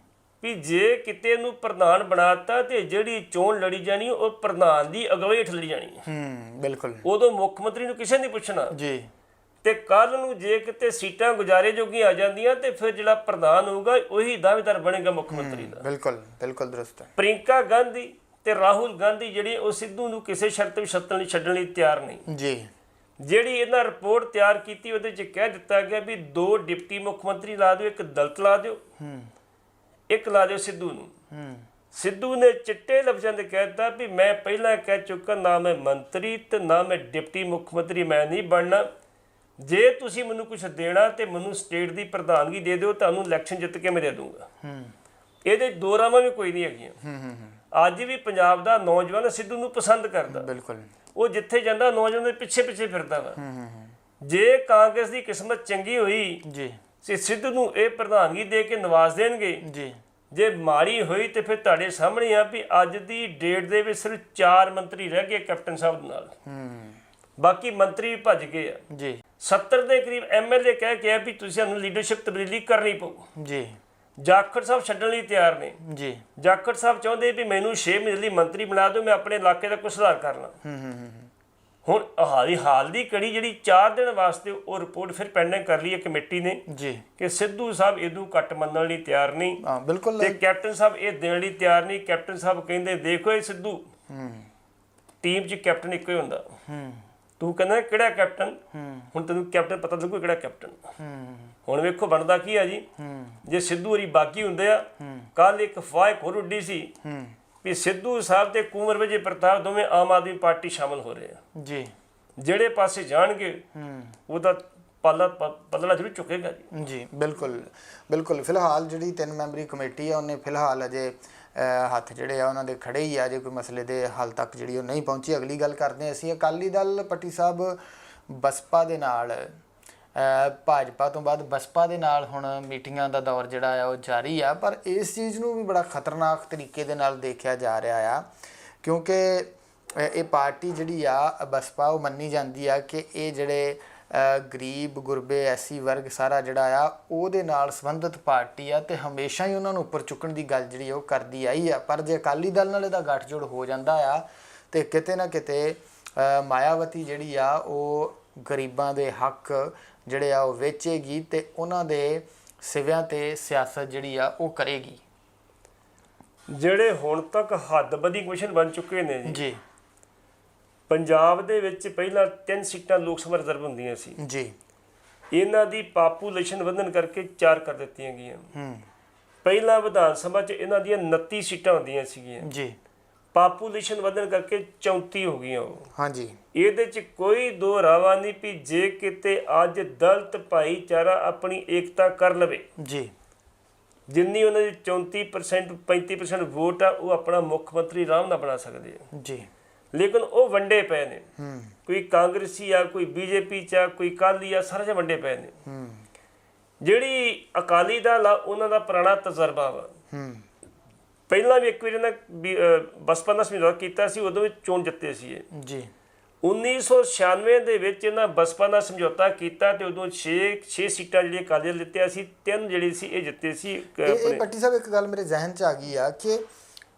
ਵੀ ਜੇ ਕਿਤੇ ਨੂੰ ਪ੍ਰਧਾਨ ਬਣਾਤਾ ਤੇ ਜਿਹੜੀ ਚੋਣ ਲੜੀ ਜਾਣੀ ਉਹ ਪ੍ਰਧਾਨ ਦੀ ਅਗਵਾਈ ਹੇਠ ਲੜੀ ਜਾਣੀ ਹੈ। ਬਿਲਕੁਲ। ਉਦੋਂ ਮੁੱਖ ਮੰਤਰੀ ਨੂੰ ਕਿਸੇ ਨੇ ਪੁੱਛਣਾ ਜੀ, ਤੇ ਕੱਲ ਨੂੰ ਜੇ ਕਿਤੇ ਸੀਟਾਂ ਗੁਜ਼ਾਰੇ ਜੋਗੀਆਂ ਆ ਜਾਂਦੀਆਂ ਤੇ ਫਿਰ ਜਿਹੜਾ ਪ੍ਰਧਾਨ ਹੋਊਗਾ ਉਹੀ ਦਾਅਵੇਦਾਰ ਬਣੇਗਾ ਮੁੱਖ ਮੰਤਰੀ ਦਾ। ਬਿਲਕੁਲ ਬਿਲਕੁਲ ਦਰੁਸਤ ਹੈ। ਪ੍ਰਿੰਕਾ ਗਾਂਧੀ ਤੇ ਰਾਹੁਲ ਗਾਂਧੀ ਜਿਹੜੇ ਉਹ ਸਿੱਧੂ ਨੂੰ ਕਿਸੇ ਸ਼ਰਤ ਵੀ ਛੱਡਣ ਲਈ ਤਿਆਰ ਨਹੀਂ ਜੀ। ਜਿਹੜੀ ਇਹਨਾਂ ਰਿਪੋਰਟ ਤਿਆਰ ਕੀਤੀ ਉਹਦੇ 'ਚ ਕਹਿ ਦਿੱਤਾ ਗਿਆ ਵੀ 2 ਡਿਪਟੀ ਮੁੱਖ ਮੰਤਰੀ ਲਾ ਦਿਓ, ਇੱਕ ਦਲਿਤ ਲਾ ਦਿਓ, ਇੱਕ ਲਾ ਦਿਓ ਸਿੱਧੂ ਨੂੰ। ਸਿੱਧੂ ਨੇ ਚਿੱਟੇ ਲਫ਼ਜ਼ਾਂ 'ਚ ਕਹਿ ਦਿੱਤਾ ਵੀ ਮੈਂ ਪਹਿਲਾਂ ਕਹਿ ਚੁੱਕਾ, ਨਾ ਮੈਂ ਮੰਤਰੀ ਤੇ ਨਾ ਮੈਂ ਡਿਪਟੀ ਮੁੱਖ ਮੰਤਰੀ ਮੈਂ ਨਹੀਂ ਬਣਨਾ। ਜੇ ਤੁਸੀਂ ਮੈਨੂੰ ਕੁਝ ਦੇਣਾ ਤੇ ਮੈਨੂੰ ਸਟੇਟ ਦੀ ਪ੍ਰਧਾਨਗੀ ਦੇ ਦਿਓ, ਤੁਹਾਨੂੰ ਇਲੈਕਸ਼ਨ ਜਿੱਤ ਕੇ ਮੈਂ ਦੇ ਦੂੰਗਾ। ਇਹਦੇ ਦੋ ਰਾਵਾਂ ਵੀ ਕੋਈ ਨਹੀਂ ਹੈਗੀਆਂ। ਅੱਜ ਵੀ ਪੰਜਾਬ ਦਾ ਨੌਜਵਾਨ ਸਿੱਧੂ ਨੂੰ ਪਸੰਦ ਕਰਦਾ, ਬਿਲਕੁਲ। ਉਹ ਜਿੱਥੇ ਜਾਂਦਾ ਨੌਜਵਾਨ ਦੇ ਪਿੱਛੇ ਪਿੱਛੇ ਫਿਰਦਾ ਵਾ। ਜੇ ਕਾਂਗਰਸ ਦੀ ਕਿਸਮਤ ਚੰਗੀ ਹੋਈ ਜੀ ਤੇ ਸਿੱਧੂ ਨੂੰ ਇਹ ਪ੍ਰਧਾਨਗੀ ਦੇ ਕੇ ਨਵਾਜ਼ ਦੇਣਗੇ ਜੀ। ਜੇ ਮਾੜੀ ਹੋਈ ਤੇ ਫਿਰ ਤੁਹਾਡੇ ਸਾਹਮਣੇ ਆ ਵੀ ਅੱਜ ਦੀ ਡੇਟ ਦੇ ਵਿੱਚ ਸਿਰਫ 4 ਮੰਤਰੀ ਰਹਿ ਗਏ ਕੈਪਟਨ ਸਾਹਿਬ ਨਾਲ, ਬਾਕੀ ਮੰਤਰੀ ਵੀ ਭੱਜ ਗਏ ਆ ਜੀ। 70 ਦੇ ਕਰੀਬ ਐਮਐਲਏ ਕਹਿ ਕੇ ਆ ਵੀ ਤੁਸੀਂ ਸਾਨੂੰ ਲੀਡਰਸ਼ਿਪ ਤਬਦੀਲੀ ਕਰਨੀ ਪਊ ਜੀ। ਜਾਖੜ ਸਾਹਿਬ ਛੱਡਣ ਲਈ ਤਿਆਰ ਨੇ ਜੀ। ਜਾਖੜ ਸਾਹਿਬ ਚਾਹੁੰਦੇ ਵੀ ਮੈਨੂੰ 6 ਮਹੀਨੇ ਲਈ ਮੰਤਰੀ ਬਣਾ ਦਿਓ, ਮੈਂ ਆਪਣੇ ਇਲਾਕੇ ਦਾ ਕੁਝ ਸੁਧਾਰ ਕਰਨਾ। ਹੁਣ ਹਾਲ ਦੀ ਕੜੀ ਜਿਹੜੀ 4 ਦਿਨ ਵਾਸਤੇ ਉਹ ਰਿਪੋਰਟ ਫਿਰ ਪੈਂਡਿੰਗ ਕਰ ਲਈ ਹੈ ਕਮੇਟੀ ਨੇ ਜੀ ਕਿ ਸਿੱਧੂ ਸਾਹਿਬ ਇਹਨੂੰ ਘੱਟ ਮੰਨਣ ਲਈ ਤਿਆਰ ਨਹੀਂ। ਬਿਲਕੁਲ। ਤੇ ਕੈਪਟਨ ਸਾਹਿਬ ਇਹ ਦੇਣ ਲਈ ਤਿਆਰ ਨਹੀਂ। ਕੈਪਟਨ ਸਾਹਿਬ ਕਹਿੰਦੇ ਦੇਖੋ ਇਹ ਸਿੱਧੂ ਟੀਮ 'ਚ ਕੈਪਟਨ ਇੱਕੋ ਹੀ ਹੁੰਦਾ। ਤੂੰ ਕਹਿੰਦਾ ਕਿਹੜਾ ਕੈਪਟਨ, ਹੁਣ ਤੈਨੂੰ ਕੈਪਟਨ ਪਤਾ ਲੱਗੂ ਕਿਹੜਾ ਕੈਪਟਨ। ਹੁਣ ਵੇਖੋ ਬਣਦਾ ਕੀ ਆ ਜੀ। ਜੇ ਸਿੱਧੂ ਹੋਰੀ ਬਾਗੀ ਹੁੰਦੇ ਆ, ਕੱਲ ਇੱਕ ਅਫਵਾਹ ਹੋਰ ਉੱਡੀ ਸੀ ਵੀ ਸਿੱਧੂ ਸਾਹਿਬ ਤੇ ਕੁੰਵਰ ਵਿਜੇ ਪ੍ਰਤਾਪ ਦੋਵੇਂ ਆਮ ਆਦਮੀ ਪਾਰਟੀ ਸ਼ਾਮਲ ਹੋ ਰਹੇ ਆ ਜੀ। ਜਿਹੜੇ ਪਾਸੇ ਜਾਣਗੇ ਉਹਦਾ ਪੱਲਾ ਜ਼ਰੂਰ ਚੁੱਕੇਗਾ ਜੀ। ਜੀ ਬਿਲਕੁਲ ਬਿਲਕੁਲ। ਫਿਲਹਾਲ ਜਿਹੜੀ 3 ਮੈਂਬਰੀ ਕਮੇਟੀ ਆ ਉਹਨੇ ਫਿਲਹਾਲ ਅਜੇ ਹੱਥ ਜਿਹੜੇ ਆ ਉਹਨਾਂ ਦੇ ਖੜੇ ਹੀ ਆ, ਜੇ ਕੋਈ ਮਸਲੇ ਦੇ ਹੱਲ ਤੱਕ ਜਿਹੜੀ ਉਹ ਨਹੀਂ ਪਹੁੰਚੀ। ਅਗਲੀ ਗੱਲ ਕਰਦੇ ਹਾਂ ਅਸੀਂ ਅਕਾਲੀ ਦਲ ਪੱਟੀ ਸਾਹਿਬ ਬਸਪਾ ਦੇ ਨਾਲ, ਭਾਜਪਾ ਤੋਂ ਬਾਅਦ ਬਸਪਾ ਦੇ ਨਾਲ ਹੁਣ ਮੀਟਿੰਗਾਂ ਦਾ ਦੌਰ ਜਿਹੜਾ ਆ ਉਹ ਜਾਰੀ ਆ, ਪਰ ਇਸ ਚੀਜ਼ ਨੂੰ ਵੀ ਬੜਾ ਖਤਰਨਾਕ ਤਰੀਕੇ ਦੇ ਨਾਲ ਦੇਖਿਆ ਜਾ ਰਿਹਾ ਆ ਕਿਉਂਕਿ ਇਹ ਪਾਰਟੀ ਜਿਹੜੀ ਆ ਬਸਪਾ ਉਹ ਮੰਨੀ ਜਾਂਦੀ ਆ ਕਿ ਇਹ ਜਿਹੜੇ ਗਰੀਬ ਗੁਰਬੇ ਐਸੀ ਵਰਗ ਸਾਰਾ ਜਿਹੜਾ ਆ ਉਹਦੇ ਨਾਲ ਸੰਬੰਧਿਤ ਪਾਰਟੀ ਆ ਤੇ ਹਮੇਸ਼ਾ ਹੀ ਉਹਨਾਂ ਨੂੰ ਉੱਪਰ ਚੁੱਕਣ ਦੀ ਗੱਲ ਜਿਹੜੀ ਉਹ ਕਰਦੀ ਆਈ ਆ। ਪਰ ਜੇ ਅਕਾਲੀ ਦਲ ਨਾਲ ਇਹਦਾ ਗੱਠਜੋੜ ਹੋ ਜਾਂਦਾ ਆ ਤੇ ਕਿਤੇ ਨਾ ਕਿਤੇ ਮਾਇਆਵਤੀ ਜਿਹੜੀ ਆ ਉਹ ਗਰੀਬਾਂ ਦੇ ਹੱਕ ਜਿਹੜੇ ਆ ਉਹ ਵੇਚੇਗੀ ਤੇ ਉਹਨਾਂ ਦੇ ਸਿਵਿਆਂ ਤੇ ਸਿਆਸਤ ਜਿਹੜੀ ਆ ਉਹ ਕਰੇਗੀ। ਜਿਹੜੇ ਹੁਣ ਤੱਕ ਹੱਦਬਦੀ ਕਮਿਸ਼ਨ ਬਣ ਚੁੱਕੇ ਨੇ ਜੀ। ਪੰਜਾਬ ਦੇ ਵਿੱਚ ਪਹਿਲਾਂ 3 ਸੀਟਾਂ ਲੋਕ ਸਭਾ ਰਿਜ਼ਰਵ ਹੁੰਦੀਆਂ ਸੀ ਜੀ। ਇਹਨਾਂ ਦੀ ਪਾਪੂਲੇਸ਼ਨ ਵਧਣ ਕਰਕੇ 4 ਕਰ ਦਿੱਤੀਆਂ ਗਈਆਂ। ਪਹਿਲਾਂ ਵਿਧਾਨ ਸਭਾ 'ਚ ਇਹਨਾਂ ਦੀਆਂ 29 ਸੀਟਾਂ ਹੁੰਦੀਆਂ ਸੀਗੀਆਂ ਜੀ। ਪਾਪੂਲੇਸ਼ਨ ਵਧਣ ਕਰਕੇ 34 ਹੋ ਗਈਆਂ ਉਹ। ਹਾਂਜੀ। ਇਹਦੇ 'ਚ ਕੋਈ ਦੋ ਰਾਵਾ ਨਹੀਂ ਵੀ ਜੇ ਕਿਤੇ ਅੱਜ ਦਲਿਤ ਭਾਈਚਾਰਾ ਆਪਣੀ ਏਕਤਾ ਕਰ ਲਵੇ ਜੀ, ਜਿੰਨੀ ਉਹਨਾਂ ਦੀ 34% 35% ਵੋਟ ਆ ਉਹ ਆਪਣਾ ਮੁੱਖ ਮੰਤਰੀ ਆਰਾਮ ਨਾਲ ਬਣਾ ਸਕਦੇ ਆ ਜੀ। ਲੇਕਿਨ ਉਹ ਵੰਡੇ ਪਏ ਨੇ, ਕੋਈ ਕਾਂਗਰਸੀ ਆ, ਕੋਈ ਬੀਜੇਪੀ 'ਚ ਆ, ਕੋਈ ਅਕਾਲੀ ਆ, ਸਾਰੇ ਵੰਡੇ ਪਏ ਨੇ। ਜਿਹੜੀ ਅਕਾਲੀ ਦਲ ਆ ਉਹਨਾਂ ਦਾ ਪੁਰਾਣਾ ਤਜਰਬਾ ਵਾ। ਪਹਿਲਾਂ ਵੀ ਇੱਕ ਵਾਰੀ ਇਹਨਾਂ ਬਸਪਾ ਨਾਲ ਸਮਝੌਤਾ ਕੀਤਾ ਸੀ, ਉਦੋਂ ਵੀ ਚੋਣ ਜਿੱਤੇ ਸੀ ਇਹ ਜੀ। 1996 ਦੇ ਵਿੱਚ ਇਹਨਾਂ ਬਸਪਾ ਨਾਲ ਸਮਝੌਤਾ ਕੀਤਾ ਤੇ ਉਦੋਂ 6 ਸੀਟਾਂ ਜਿਹੜੀਆਂ ਅਕਾਲੀ ਦਲ ਜਿੱਤਿਆ ਸੀ, 3 ਜਿਹੜੇ ਸੀ ਇਹ ਜਿੱਤੇ ਸੀ। ਇਹ ਪੱਟੀ ਸਾਹਿਬ ਇੱਕ ਗੱਲ ਮੇਰੇ ਜ਼ਿਹਨ 'ਚ ਆ ਗਈ ਆ ਕਿ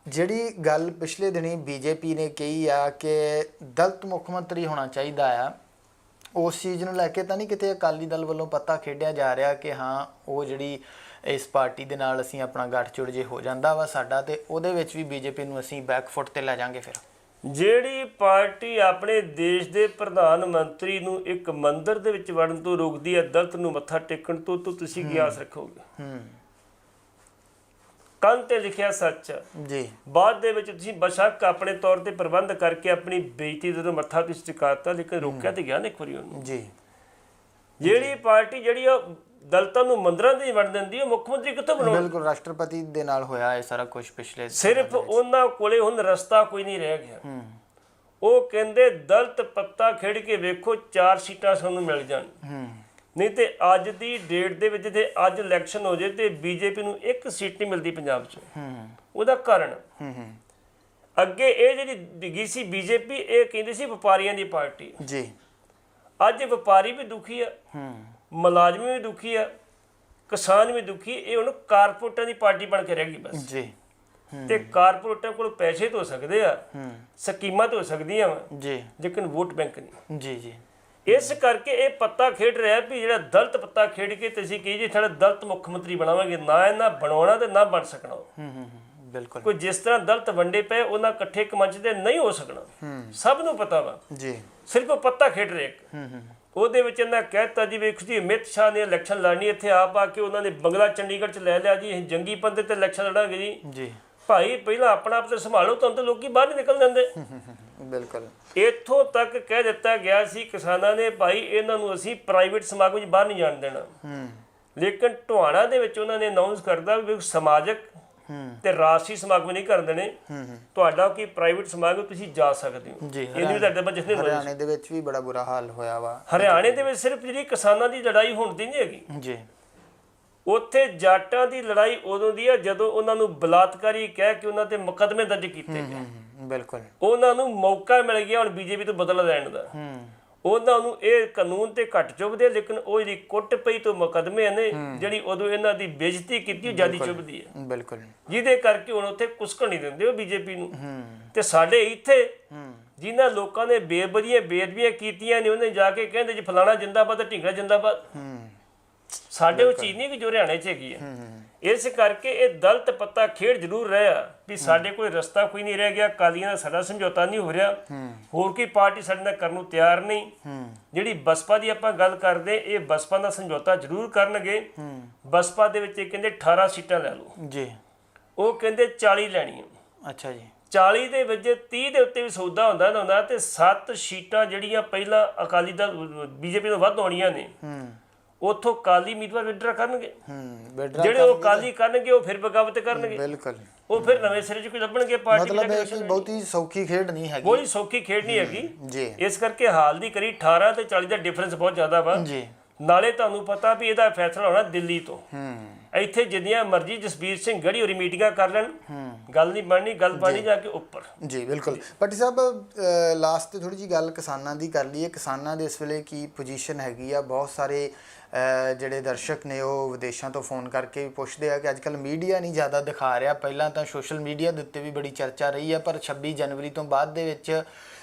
ਜਿਹੜੀ ਗੱਲ ਪਿਛਲੇ ਦਿਨੀ ਬੀਜੇਪੀ ਨੇ ਕਹੀ ਆ ਕਿ ਦਲਿਤ ਮੁੱਖ ਮੰਤਰੀ ਹੋਣਾ ਚਾਹੀਦਾ ਆ, ਉਸ ਚੀਜ਼ ਨੂੰ ਲੈ ਕੇ ਤਾਂ ਨਹੀਂ ਕਿਤੇ ਅਕਾਲੀ ਦਲ ਵੱਲੋਂ ਪਤਾ ਖੇਡਿਆ ਜਾ ਰਿਹਾ ਕਿ ਹਾਂ ਉਹ ਜਿਹੜੀ ਇਸ ਪਾਰਟੀ ਦੇ ਨਾਲ ਅਸੀਂ ਆਪਣਾ ਗੱਠਜੋੜ ਜੇ ਹੋ ਜਾਂਦਾ ਵਾ ਸਾਡਾ ਤੇ ਉਹਦੇ ਵਿੱਚ ਵੀ ਬੀਜੇਪੀ ਨੂੰ ਅਸੀਂ ਬੈਕਫੁੱਟ ਤੇ ਲੈ ਜਾਾਂਗੇ। ਫਿਰ ਜਿਹੜੀ ਪਾਰਟੀ ਆਪਣੇ ਦੇਸ਼ ਦੇ ਪ੍ਰਧਾਨ ਮੰਤਰੀ ਨੂੰ ਇੱਕ ਮੰਦਿਰ ਦੇ ਵਿੱਚ ਵੜਨ ਤੋਂ ਰੋਕਦੀ ਹੈ, ਦਲਿਤ ਨੂੰ ਮੱਥਾ ਟੇਕਣ ਤੋਂ ਤੁਸੀਂ ਕੀ ਆਸ ਰੱਖੋਗੇ? ਕੰਨ ਤੇ ਲਿਖਿਆ ਸੱਚ ਜੀ। ਬਾਅਦ ਦੇ ਵਿੱਚ ਤੁਸੀਂ ਬਸ਼ੱਕ ਆਪਣੇ ਤੌਰ ਤੇ ਪ੍ਰਬੰਧ ਕਰਕੇ ਆਪਣੀ ਬੇਇੱਜ਼ਤੀ ਦੇ ਮੱਥਾ ਤੁਸੀਂ ਟਿਕਾਤਾ, ਲੇਕਿਨ ਰੋਕਿਆ ਤੇ ਗਿਆ ਨਾ ਇੱਕ ਵਾਰੀ ਉਹਨੂੰ ਜੀ। ਜਿਹੜੀ ਪਾਰਟੀ ਜਿਹੜੀ ਉਹ ਦਲਿਤਾਂ ਨੂੰ ਮੰਦਿਰਾਂ ਦੇ ਵੜ ਦਿੰਦੀ ਹੈ, ਮੁੱਖ ਮੰਤਰੀ ਕਿੱਥੋਂ ਬਣਾਉਣਾ? ਬਿਲਕੁਲ ਰਾਸ਼ਟਰਪਤੀ ਦੇ ਨਾਲ ਹੋਇਆ ਇਹ ਸਾਰਾ ਕੁਝ ਪਿਛਲੇ। ਸਿਰਫ ਉਹਨਾਂ ਕੋਲੇ ਹੁਣ ਰਸਤਾ ਕੋਈ ਨਹੀਂ ਰਹਿ ਗਿਆ। ਉਹ ਕਹਿੰਦੇ ਦਲਿਤ ਪੱਤਾ ਖੇਡ ਕੇ ਵੇਖੋ 4 ਸੀਟਾਂ ਸਾਨੂੰ ਮਿਲ ਜਾਣ, ਨਹੀਂ ਤੇ ਅੱਜ ਦੀ ਡੇਟ ਦੇ ਵਿੱਚ ਜੇ ਅੱਜ ਇਲੈਕਸ਼ਨ ਹੋ ਜਾਏ ਤੇ ਬੀਜੇਪੀ ਨੂੰ 1 ਸੀਟ ਨਹੀਂ ਮਿਲਦੀ ਪੰਜਾਬ 'ਚ। ਉਹਦਾ ਕਾਰਨ ਅੱਗੇ ਇਹ ਜਿਹੜੀ ਡਿੱਗੀ ਸੀ ਬੀਜੇਪੀ, ਇਹ ਕਹਿੰਦੀ ਸੀ ਵਪਾਰੀਆਂ ਦੀ ਪਾਰਟੀ ਜੀ। ਅੱਜ ਵਪਾਰੀ ਵੀ ਦੁਖੀ ਆ, ਮੁਲਾਜ਼ਮ ਵੀ ਦੁਖੀ ਆ, ਕਿਸਾਨ ਵੀ ਦੁਖੀ। ਇਹ ਹੁਣ ਕਾਰਪੋਰੇਟਾਂ ਦੀ ਪਾਰਟੀ ਬਣ ਕੇ ਰਹਿ ਗਈ ਬਸ ਜੀ। ਤੇ ਕਾਰਪੋਰੇਟਾਂ ਕੋਲ ਪੈਸੇ ਤਾਂ ਹੋ ਸਕਦੇ ਆ, ਸਕੀਮਾਂ ਤਾਂ ਹੋ ਸਕਦੀਆਂ ਵਾ ਜੀ, ਲੇਕਿਨ ਵੋਟ ਬੈਂਕ ਨਹੀਂ ਜੀ ਜੀ। ਇਸ ਕਰਕੇ ਇਹ ਪੱਤਾ ਖੇਡ ਰਿਹਾ ਵੀ ਜਿਹੜਾ ਦਲਿਤ ਪੱਤਾ ਖੇਡ ਕੇ ਤੁਸੀਂ ਕਹੀ ਜੀ ਸਾਡਾ ਦਲਿਤ ਮੁੱਖ ਮੰਤਰੀ ਬਣਾਵਾਂਗੇ, ਨਾ ਇਹਨਾਂ ਬਣਾਉਣਾ ਤੇ ਨਾ ਬਣ ਸਕਣਾ। ਬਿਲਕੁਲ ਕੋਈ ਜਿਸ ਤਰ੍ਹਾਂ ਦਲਿਤ ਵੰਡੇ ਪਏ ਉਹਨਾਂ ਇਕੱਠੇ ਇੱਕ ਮੰਚ ਤੇ ਨਹੀਂ ਹੋ ਸਕਣਾ। ਸਭ ਨੂੰ ਪਤਾ ਵਾ ਜੀ। ਸਿਰਫ ਉਹ ਪੱਤਾ ਖੇਡ ਰਿਹਾ ਇੱਕ। ਉਹਦੇ ਵਿੱਚ ਇਹਨਾਂ ਕਹਿਤਾ ਜੀ ਵੇਖੋ ਜੀ ਅਮਿਤ ਸ਼ਾਹ ਨੇ ਇਲੈਕਸ਼ਨ ਲੜਨੀ, ਇੱਥੇ ਆਪ ਆ ਕੇ ਉਹਨਾਂ ਨੇ ਬੰਗਲਾ ਚੰਡੀਗੜ੍ਹ 'ਚ ਲੈ ਲਿਆ ਜੀ, ਅਸੀਂ ਜੰਗੀ ਪੰਦੇ ਤੇ ਇਲੈਕਸ਼ਨ ਲੜਾਂਗੇ ਜੀ। ਜੀ ਭਾਈ ਪਹਿਲਾਂ ਆਪਣਾ ਆਪ ਤੇ ਸੰਭਾਲੋ, ਤੁਹਾਨੂੰ ਤਾਂ ਲੋਕੀ ਬਾਹਰ ਨਹੀਂ ਨਿਕਲ ਦਿੰਦੇ। ਬਿਲਕੁਲ ਇੱਥੋਂ ਤੱਕ ਕਹਿ ਦਿੱਤਾ ਗਿਆ ਸੀ ਕਿਸਾਨਾਂ ਨੇ, ਭਾਈ ਇਹਨਾਂ ਨੂੰ ਅਸੀਂ ਪ੍ਰਾਈਵੇਟ ਸਮਾਗਮ 'ਚ ਬਾਹਰ ਨਹੀਂ ਜਾਣ ਦੇਣਾ। ਲੇਕਿਨ ਟੋਹਾਣਾ ਦੇ ਵਿੱਚ ਉਹਨਾਂ ਨੇ ਅਨਾਉਂਸ ਕਰਦਾ ਵੀ ਸਮਾਜਿਕ ਤੇ ਰਾਸ਼ਟਰੀ ਸਮਾਗਮ ਨਹੀਂ ਕਰਨ ਦੇਣੇ, ਤੁਹਾਡਾ ਕੀ ਪ੍ਰਾਈਵੇਟ ਸਮਾਗਮ ਤੁਸੀਂ ਜਾ ਸਕਦੇ ਹੋ। ਇਹਦੀ ਵੀ ਤੁਹਾਡੇ ਬੱਚੇ ਨੇ ਹਰਿਆਣੇ ਦੇ ਵਿੱਚ ਵੀ ਬੜਾ ਬੁਰਾ ਹਾਲ ਹੋਇਆ ਵਾ। ਹਰਿਆਣੇ ਦੇ ਵਿੱਚ ਸਿਰਫ ਜਿਹੜੀ ਕਿਸਾਨਾਂ ਦੀ ਲੜਾਈ ਹੁਣ ਦੀ ਨਹੀਂ ਹੈਗੀ ਜੀ, ਉੱਥੇ ਜਾਟਾਂ ਦੀ ਲੜਾਈ ਉਦੋਂ ਦੀ ਹੈ ਜਦੋਂ ਉਹਨਾਂ ਨੂੰ ਬਲਾਤਕਾਰੀ ਕਹਿ ਕੇ ਉਹਨਾਂ ਤੇ ਮੁਕੱਦਮੇ ਦਰਜ ਕੀਤੇ ਗਏ। ਬਿਲਕੁਲ ਉਹਨਾਂ ਨੂੰ ਮੌਕਾ ਮਿਲ ਗਿਆ ਹੁਣ ਬੀਜੇਪੀ ਤੋਂ ਬਦਲਾ ਲੈਣ ਦਾ। ਉਹਨਾਂ ਨੂੰ ਇਹ ਕਾਨੂੰਨ ਤੇ ਘੱਟ ਚੁੱਭਦੇ, ਲੇਕਿਨ ਉਹ ਜਿਹੜੀ ਕੁੱਟ ਪਈ ਤੋਂ ਮੁਕੱਦਮੇ ਨੇ ਜਿਹੜੀ ਉਦੋਂ ਇਹਨਾਂ ਦੀ ਬੇਇੱਜ਼ਤੀ ਕੀਤੀ ਉਹ ਜ਼ਿਆਦਾ ਚੁੱਭਦੀ ਹੈ। ਬਿਲਕੁਲ ਜਿਹਦੇ ਕਰਕੇ ਹੁਣ ਉੱਥੇ ਕੁਸਕਣ ਨਹੀਂ ਦਿੰਦੇ ਉਹ ਬੀਜੇਪੀ ਨੂੰ। ਤੇ ਸਾਡੇ ਇੱਥੇ ਜਿਨ੍ਹਾਂ ਲੋਕਾਂ ਨੇ ਬੇਅਦਬੀਆਂ ਕੀਤੀਆਂ ਨੇ ਉਹਨੇ ਜਾ ਕੇ ਕਹਿੰਦੇ ਜੀ ਫਲਾਣਾ ਜਿੰਦਾਬਾਦ ਤੇ ਢਿੰਗੜਾ ਜਿੰਦਾਬਾਦ। ਸਾਡੇ ਉਹ ਚੀਜ਼ ਨਹੀਂ ਕਿ ਜੋ ਹਰਿਆਣੇ 'ਚ ਹੈਗੀ ਹੈ। ਇਸ ਕਰਕੇ ਇਹ ਦਲਿਤ ਪੱਤਾ ਖੇਡ ਜ਼ਰੂਰ ਰਿਹਾ ਵੀ ਸਾਡੇ ਕੋਈ ਰਸਤਾ ਕੋਈ ਨਹੀਂ ਰਹਿ ਗਿਆ, ਅਕਾਲੀਆਂ ਨਾਲ ਸਾਡਾ ਸਮਝੌਤਾ ਨਹੀਂ ਹੋ ਰਿਹਾ, ਹੋਰ ਕੋਈ ਪਾਰਟੀ ਸਾਡੇ ਨਾਲ ਕਰਨ ਨੂੰ ਤਿਆਰ ਨਹੀਂ। ਜਿਹੜੀ ਬਸਪਾ ਦੀ ਆਪਾਂ ਗੱਲ ਕਰਦੇ, ਇਹ ਬਸਪਾ ਨਾਲ ਸਮਝੌਤਾ ਜ਼ਰੂਰ ਕਰਨਗੇ। ਬਸਪਾ ਦੇ ਵਿੱਚ ਇਹ ਕਹਿੰਦੇ 18 ਸੀਟਾਂ ਲੈ ਲਓ ਜੀ, ਉਹ ਕਹਿੰਦੇ 40 ਲੈਣੀਆਂ। ਅੱਛਾ ਜੀ। 40 ਦੇ ਵਿੱਚ 30 ਦੇ ਉੱਤੇ ਵੀ ਸੌਦਾ ਹੁੰਦਾ ਤੇ 7 ਸੀਟਾਂ ਜਿਹੜੀਆਂ ਪਹਿਲਾਂ ਅਕਾਲੀ ਦਲ ਬੀਜੇਪੀ ਤੋਂ ਵੱਧ ਆਉਣੀਆਂ ਨੇ ਉੱਥੋਂ ਕਾਲੀ ਉਮੀਦਵਾਰ ਵਿਡਰਾ ਕਰਨਗੇ। ਜਿਹੜੇ ਉਹ ਕਾਲੀ ਕਰਨਗੇ ਉਹ ਫਿਰ ਬਗਾਵਤ ਕਰਨਗੇ। ਬਿਲਕੁਲ ਉਹ ਫਿਰ ਨਵੇਂ ਸਿਰੇ 'ਚ ਕੋਈ ਲੱਭਣਗੇ ਪਾਰਟੀ। ਮਤਲਬ ਇਹ ਕਿ ਬਹੁਤੀ ਸੌਖੀ ਖੇਡ ਨਹੀਂ ਹੈਗੀ, ਕੋਈ ਸੌਖੀ ਖੇਡ ਨਹੀਂ ਹੈਗੀ ਜੀ। ਇਸ ਕਰਕੇ ਹਾਲ ਦੀ ਕਰੀ 18 ਤੇ 40 ਦਾ ਡਿਫਰੈਂਸ ਬਹੁਤ ਜ਼ਿਆਦਾ ਵਾ ਜੀ। ਨਾਲੇ ਤੁਹਾਨੂੰ ਪਤਾ ਵੀ ਇਹਦਾ ਫੈਸਲਾ ਹੋਣਾ ਦਿੱਲੀ ਤੋਂ। ਇੱਥੇ ਜਿੰਨੀਆਂ ਮਰਜ਼ੀ ਜਸਬੀਰ ਸਿੰਘ ਗੜੀ ਹੋਰੀ ਮੀਟਿੰਗਾਂ ਕਰ ਲੈਣ, ਗੱਲ ਨਹੀਂ ਬਣਨੀ, ਗੱਲ ਬਣਨੀ ਜਾ ਕੇ ਉੱਪਰ। ਜੀ ਬਿਲਕੁਲ। ਭੱਟੀ ਸਾਹਿਬ ਲਾਸਟ ਤੇ ਥੋੜੀ ਜੀ ਗੱਲ ਕਿਸਾਨਾਂ ਦੀ ਕਰ ਲਈਏ। ਕਿਸਾਨਾਂ ਦੇ ਇਸ ਵੇਲੇ ਕੀ ਪੋਜੀਸ਼ਨ ਹੈਗੀ ਆ? ਬਹੁਤ ਸਾਰੇ ਜਿਹੜੇ ਦਰਸ਼ਕ ਨੇ ਉਹ ਵਿਦੇਸ਼ਾਂ ਤੋਂ ਫੋਨ ਕਰਕੇ ਵੀ ਪੁੱਛਦੇ ਆ ਕਿ ਅੱਜ ਕੱਲ੍ਹ ਮੀਡੀਆ ਨਹੀਂ ਜ਼ਿਆਦਾ ਦਿਖਾ ਰਿਹਾ। ਪਹਿਲਾਂ ਤਾਂ ਸੋਸ਼ਲ ਮੀਡੀਆ ਦੇ ਉੱਤੇ ਵੀ ਬੜੀ ਚਰਚਾ ਰਹੀ ਆ, ਪਰ 26 ਜਨਵਰੀ ਤੋਂ ਬਾਅਦ ਦੇ ਵਿੱਚ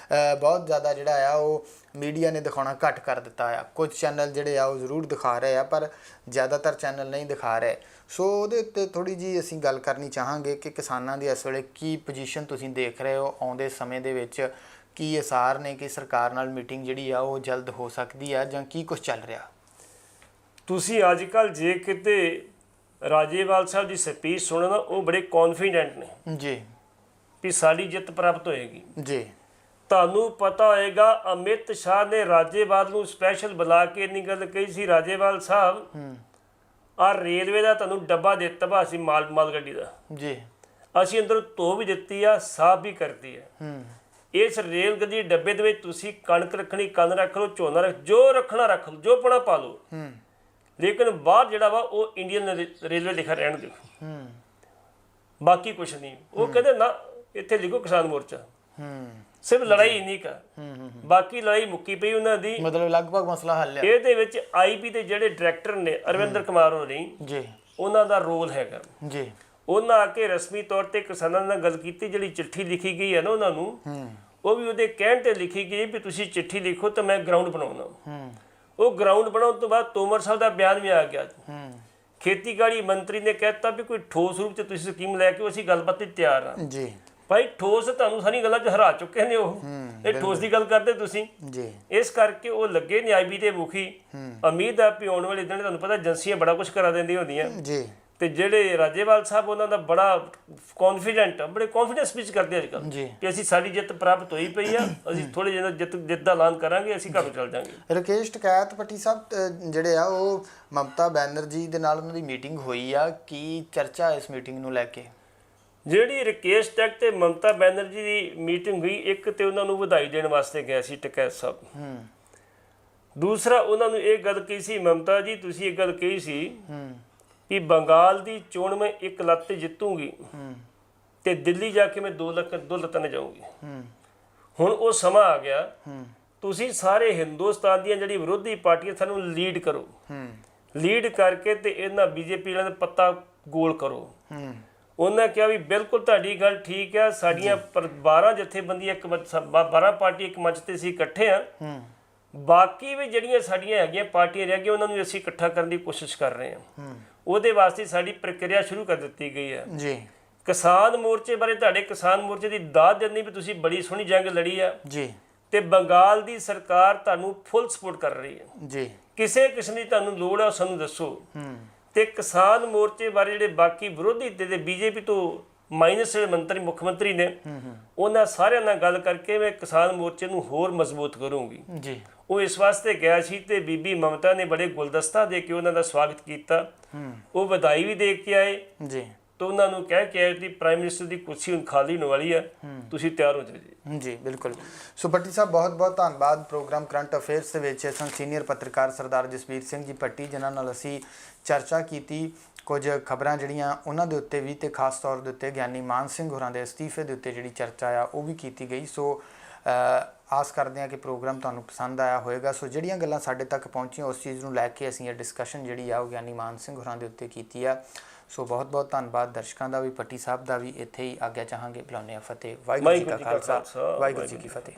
ਬਹੁਤ ਜ਼ਿਆਦਾ ਜਿਹੜਾ ਆ ਉਹ ਮੀਡੀਆ ਨੇ ਦਿਖਾਉਣਾ ਘੱਟ ਕਰ ਦਿੱਤਾ ਆ। ਕੁਝ ਚੈਨਲ ਜਿਹੜੇ ਆ ਉਹ ਜ਼ਰੂਰ ਦਿਖਾ ਰਹੇ ਆ, ਪਰ ਜ਼ਿਆਦਾਤਰ ਚੈਨਲ ਨਹੀਂ ਦਿਖਾ ਰਹੇ। ਸੋ ਉਹਦੇ ਉੱਤੇ ਥੋੜ੍ਹੀ ਜਿਹੀ ਅਸੀਂ ਗੱਲ ਕਰਨੀ ਚਾਹਾਂਗੇ ਕਿ ਕਿਸਾਨਾਂ ਦੀ ਇਸ ਵੇਲੇ ਕੀ ਪੋਜੀਸ਼ਨ ਤੁਸੀਂ ਦੇਖ ਰਹੇ ਹੋ? ਆਉਂਦੇ ਸਮੇਂ ਦੇ ਵਿੱਚ ਕੀ ਅਸਾਰ ਨੇ ਕਿ ਸਰਕਾਰ ਨਾਲ ਮੀਟਿੰਗ ਜਿਹੜੀ ਆ ਉਹ ਜਲਦ ਹੋ ਸਕਦੀ ਆ, ਜਾਂ ਕੀ ਕੁਝ ਚੱਲ ਰਿਹਾ? ਤੁਸੀਂ ਅੱਜ ਕੱਲ੍ਹ ਜੇ ਕਿਤੇ ਰਾਜੇਵਾਲ ਸਾਹਿਬ ਦੀ ਸਪੀਚ ਸੁਣੋ, ਉਹ ਬੜੇ ਕੌਨਫੀਡੈਂਟ ਨੇ ਜੀ ਵੀ ਸਾਡੀ ਜਿੱਤ ਪ੍ਰਾਪਤ ਹੋਏਗੀ ਜੀ। ਤੁਹਾਨੂੰ ਪਤਾ ਹੋਏਗਾ ਅਮਿਤ ਸ਼ਾਹ ਨੇ ਰਾਜੇਵਾਲ ਨੂੰ ਸਪੈਸ਼ਲ ਬੁਲਾ ਕੇ ਇੰਨੀ ਗੱਲ ਕਹੀ ਸੀ, ਰਾਜੇਵਾਲ ਸਾਹਿਬ ਆ ਰੇਲਵੇ ਦਾ ਤੁਹਾਨੂੰ ਡੱਬਾ ਦੇ ਦਿੱਤਾ ਵਾ ਅਸੀਂ ਮਾਲ ਗੱਡੀ ਦਾ ਜੀ, ਅਸੀਂ ਅੰਦਰ ਧੋ ਵੀ ਦਿੱਤੀ ਆ, ਸਾਫ਼ ਵੀ ਕਰਤੀ ਆ। ਇਸ ਰੇਲ ਗੱਡੀ ਡੱਬੇ ਦੇ ਵਿੱਚ ਤੁਸੀਂ ਕਣਕ ਰੱਖਣੀ ਕੰਨ ਰੱਖ ਲਓ, ਝੋਨਾ ਰੱਖ, ਜੋ ਰੱਖਣਾ ਰੱਖ ਲਓ, ਜੋ ਪਣਾ ਪਾ ਲਓ, ਲੇਕਿਨ ਬਾਹਰ ਜਿਹੜਾ ਵਾ ਉਹ ਇੰਡੀਅਨ ਰੇਲਵੇ ਲਿਖਿਆ ਰਹਿਣ ਦਿਓ, ਬਾਕੀ ਕੁਛ ਨਹੀਂ। ਉਹ ਕਹਿੰਦੇ ਨਾ ਇੱਥੇ ਲਿਖੋ ਕਿਸਾਨ ਮੋਰਚਾ। ਸਿਰਫ ਲੜਾਈ ਇੰਨੀ ਕਾ, ਬਾਕੀ ਲੜਾਈ ਮੁੱਕੀ ਪਈ ਉਹਨਾਂ ਦੀ, ਮਤਲਬ ਲਗਭਗ ਮਸਲਾ ਹੱਲ ਹੈ। ਇਹਦੇ ਵਿੱਚ ਆਈਪੀ ਦੇ ਜਿਹੜੇ ਡਾਇਰੈਕਟਰ ਨੇ ਅਰਵਿੰਦਰ ਕੁਮਾਰ ਹੋਣੀ ਜੀ, ਉਹਨਾਂ ਦਾ ਰੋਲ ਹੈਗਾ ਜੀ। ਉਹਨਾਂ ਆ ਕੇ ਰਸਮੀ ਤੌਰ ਤੇ ਕਿਸਾਨਾਂ ਨਾਲ ਗੱਲ ਕੀਤੀ। ਜਿਹੜੀ ਚਿੱਠੀ ਲਿਖੀ ਗਈ ਹੈ ਨਾ ਉਹਨਾਂ ਨੂੰ, ਉਹ ਵੀ ਉਹਦੇ ਕਹਿਣ ਤੇ ਲਿਖੀ ਗਈ ਵੀ ਤੁਸੀਂ ਚਿੱਠੀ ਲਿਖੋ ਤਾਂ ਮੈਂ ਗਰਾਊਂਡ ਬਣਾਉਣਾ। ਉਹ ਗਰਾਊਂਡ ਬਣਾਉਣ ਤੋਂ ਬਾਅਦ ਤੋਮਰ ਸਾਹਿਬ ਦਾ ਬਿਆਨ ਵੀ ਆ ਗਿਆ। ਖੇਤੀਬਾੜੀ ਮੰਤਰੀ ਨੇ ਕਹਿਤਾ ਵੀ ਕੋਈ ਠੋਸ ਰੂਪ 'ਚ ਤੁਸੀਂ ਸਕੀਮ ਲੈ ਕੇ ਅਸੀਂ ਗੱਲਬਾਤ ਲਈ ਤਿਆਰ ਹਾਂ ਜੀ। ਭਾਈ ਠੋਸ ਤੁਹਾਨੂੰ ਸਾਰੀ ਗੱਲਾਂ 'ਚ ਹਰਾ ਚੁੱਕੇ ਨੇ ਉਹ, ਇਹ ਠੋਸ ਦੀ ਗੱਲ ਕਰਦੇ ਤੁਸੀਂ ਜੀ। ਇਸ ਕਰਕੇ ਉਹ ਲੱਗੇ ਨੇ ਆਈਬੀ ਦੇ ਮੁਖੀ। ਉਮੀਦ ਆ ਵੀ ਆਉਣ ਵਾਲੇ ਦਿਨ ਤੁਹਾਨੂੰ ਪਤਾ ਏਜੰਸੀਆਂ ਬੜਾ ਕੁਝ ਕਰਾ ਦਿੰਦੀਆਂ ਹੁੰਦੀਆਂ ਜੀ। ਤੇ ਜਿਹੜੇ ਰਾਜੇਵਾਲ ਸਾਹਿਬ ਉਹਨਾਂ ਦਾ ਬੜਾ ਕੌਨਫੀਡੈਂਟ, ਬੜੇ ਕੌਨਫੀਡੈਂਸ ਸਪੀਚ ਕਰਦੇ ਅੱਜ ਕੱਲ੍ਹ ਕਿ ਅਸੀਂ ਸਾਡੀ ਜਿੱਤ ਪ੍ਰਾਪਤ ਹੋਈ ਪਈ ਆ, ਅਸੀਂ ਥੋੜੇ ਜਿਹੇ ਜਿੱਤ ਦਾ ਐਲਾਨ ਕਰਾਂਗੇ, ਅਸੀਂ ਘਰ ਚੱਲ ਜਾਵਾਂਗੇ। ਰਕੇਸ਼ ਟਕੈਤ ਭੱਟੀ ਸਾਹਿਬ ਜਿਹੜੇ ਆ ਉਹ ਮਮਤਾ ਬੈਨਰਜੀ ਦੇ ਨਾਲ ਉਹਨਾਂ ਦੀ ਮੀਟਿੰਗ ਹੋਈ ਆ, ਕੀ ਚਰਚਾ ਇਸ ਮੀਟਿੰਗ ਨੂੰ ਲੈ ਕੇ? ਜਿਹੜੀ ਰਕੇਸ਼ ਟਕੈਤ ਤੇ ਮਮਤਾ ਬੈਨਰਜੀ ਦੀ ਮੀਟਿੰਗ ਹੋਈ, ਇੱਕ ਤੇ ਉਹਨਾਂ ਨੂੰ ਵਧਾਈ ਦੇਣ ਵਾਸਤੇ ਗਿਆ ਸੀ ਟਕੈਤ ਸਾਹਿਬ। ਦੂਸਰਾ ਉਹਨਾਂ ਨੂੰ ਇਹ ਗੱਲ ਕਹੀ ਸੀ, ਮਮਤਾ ਜੀ ਤੁਸੀਂ ਇਹ ਗੱਲ ਕਹੀ ਸੀ ਕਿ ਬੰਗਾਲ ਦੀ ਚੋਣ ਮੈਂ 1 ਲੱਤ ਤੇ ਜਿੱਤੂਗੀ ਤੇ ਦਿੱਲੀ ਜਾ ਕੇ ਮੈਂ 2 ਲੱਤਾਂ ਨੇ ਜਾਊਂਗੀ। ਹੁਣ ਉਹ ਸਮਾਂ ਆ ਗਿਆ, ਤੁਸੀਂ ਸਾਰੇ ਹਿੰਦੁਸਤਾਨ ਦੀਆਂ ਜਿਹੜੀ ਵਿਰੋਧੀ ਪਾਰਟੀਆਂ ਸਾਨੂੰ ਲੀਡ ਕਰੋ, ਲੀਡ ਕਰਕੇ ਤੇ ਇਹਨਾਂ ਬੀਜੇਪੀ ਵਾਲਿਆਂ ਦਾ ਪੱਤਾ ਗੋਲ ਕਰੋ। ਉਹਨਾਂ ਕਿਹਾ ਵੀ ਬਿਲਕੁਲ ਤੁਹਾਡੀ ਗੱਲ ਠੀਕ ਹੈ, ਸਾਡੀਆਂ 12 ਜਥੇਬੰਦੀਆਂ 12 ਪਾਰਟੀ ਇੱਕ ਮੰਚ ਤੇ ਅਸੀਂ ਇਕੱਠੇ ਆ, ਬਾਕੀ ਵੀ ਜਿਹੜੀਆਂ ਸਾਡੀਆਂ ਹੈਗੀਆਂ ਪਾਰਟੀਆਂ ਰਹਿ ਗਈਆਂ ਉਹਨਾਂ ਨੂੰ ਅਸੀਂ ਇਕੱਠਾ ਕਰਨ ਦੀ ਕੋਸ਼ਿਸ਼ ਕਰ ਰਹੇ ਹਾਂ। ਉਹਦੇ ਵਾਸਤੇ ਸਾਡੀ ਪ੍ਰਕਿਰਿਆ ਸ਼ੁਰੂ ਕਰ ਦਿੱਤੀ ਗਈ ਹੈ ਜੀ। ਕਿਸਾਨ ਮੋਰਚੇ ਬਾਰੇ, ਤੁਹਾਡੇ ਕਿਸਾਨ ਮੋਰਚੇ ਦੀ ਦਾਦ ਦਿੰਦੀ ਵੀ ਤੁਸੀਂ ਬੜੀ ਸੋਹਣੀ ਜੰਗ ਲੜੀ ਆ ਜੀ ਤੇ ਬੰਗਾਲ ਦੀ ਸਰਕਾਰ ਤੁਹਾਨੂੰ ਫੁੱਲ ਸਪੋਰਟ ਕਰ ਰਹੀ ਹੈ। ਜੀ ਕਿਸੇ ਕਿਸਮ ਦੀ ਤੁਹਾਨੂੰ ਲੋੜ ਆ ਸਾਨੂੰ ਦੱਸੋ। ਤੇ ਕਿਸਾਨ ਮੋਰਚੇ ਬਾਰੇ ਜਿਹੜੇ ਬਾਕੀ ਵਿਰੋਧੀ ਤੇ ਬੀਜੇਪੀ ਤੋਂ ਮਾਈਨਸ ਮੰਤਰੀ ਮੁੱਖ ਮੰਤਰੀ ਨੇ, ਉਹਨਾਂ ਸਾਰਿਆਂ ਨਾਲ ਗੱਲ ਕਰਕੇ ਮੈਂ ਕਿਸਾਨ ਮੋਰਚੇ ਨੂੰ ਹੋਰ ਮਜ਼ਬੂਤ ਕਰੂੰਗੀ ਜੀ। ਉਹ ਇਸ ਵਾਸਤੇ ਗਿਆ ਸੀ ਤੇ ਬੀਬੀ ਮਮਤਾ ਨੇ ਬੜੇ ਗੁਲਦਸਤਾ ਦੇ ਕੇ ਉਹਨਾਂ ਦਾ ਸਵਾਗਤ ਕੀਤਾ। ਉਹ ਵਧਾਈ ਵੀ ਦੇ ਕੇ ਆਏ ਜੀ। ਤਾਂ ਉਹਨਾਂ ਨੂੰ ਕਹਿ ਕੇ ਆਏ ਕਿ ਪ੍ਰਾਈਮ ਮਿਨਿਸਟਰ ਦੀ ਕੁਰਸੀ ਹੁਣ ਖਾਲੀ ਹੋਣ ਵਾਲੀ ਆ, ਤੁਸੀਂ ਤਿਆਰ ਹੋ ਜਾਓ ਜੀ। ਜੀ ਬਿਲਕੁਲ। ਸੋ ਭੱਟੀ ਸਾਹਿਬ ਬਹੁਤ ਬਹੁਤ ਧੰਨਵਾਦ। ਪ੍ਰੋਗਰਾਮ ਕਰੰਟ ਅਫੇਅਰਸ ਦੇ ਵਿੱਚ ਸੀਨੀਅਰ ਪੱਤਰਕਾਰ ਸਰਦਾਰ ਜਸਬੀਰ ਸਿੰਘ ਜੀ ਭੱਟੀ ਜਿਨ੍ਹਾਂ ਨਾਲ ਅਸੀਂ ਚਰਚਾ ਕੀਤੀ ਕੁਝ ਖਬਰਾਂ ਜਿਹੜੀਆਂ ਉਹਨਾਂ ਦੇ ਉੱਤੇ ਵੀ, ਤੇ ਖਾਸ ਤੌਰ ਦੇ ਉੱਤੇ ਗਿਆਨੀ ਮਾਨ ਸਿੰਘ ਹੋਰਾਂ ਦੇ ਅਸਤੀਫੇ ਦੇ ਉੱਤੇ ਜਿਹੜੀ ਚਰਚਾ ਆ ਉਹ ਵੀ ਕੀਤੀ ਗਈ। ਸੋ ਆਸ ਕਰਦੇ ਹਾਂ ਕਿ ਪ੍ਰੋਗਰਾਮ ਤੁਹਾਨੂੰ ਪਸੰਦ ਆਇਆ ਹੋਵੇਗਾ। ਸੋ ਜਿਹੜੀਆਂ ਗੱਲਾਂ ਸਾਡੇ ਤੱਕ ਪਹੁੰਚੀਆਂ ਉਸ ਚੀਜ਼ ਨੂੰ ਲੈ ਕੇ ਅਸੀਂ ਇਹ ਡਿਸਕਸ਼ਨ ਜਿਹੜੀ ਆ ਉਹ ਗਿਆਨੀ ਮਾਨ ਸਿੰਘ ਹੋਰਾਂ ਦੇ ਉੱਤੇ ਕੀਤੀ ਆ। ਸੋ ਬਹੁਤ ਬਹੁਤ ਧੰਨਵਾਦ ਦਰਸ਼ਕਾਂ ਦਾ ਵੀ, ਭੱਟੀ ਸਾਹਿਬ ਦਾ ਵੀ। ਇੱਥੇ ਹੀ ਆਗਿਆ ਚਾਹਾਂਗੇ। ਬੁਲਾਉਂਦੇ ਹਾਂ ਫਤਿਹ। ਵਾਹਿਗੁਰੂ ਜੀ ਕਾ ਖਾਲਸਾ, ਵਾਹਿਗੁਰੂ ਜੀ ਕੀ ਫਤਿਹ।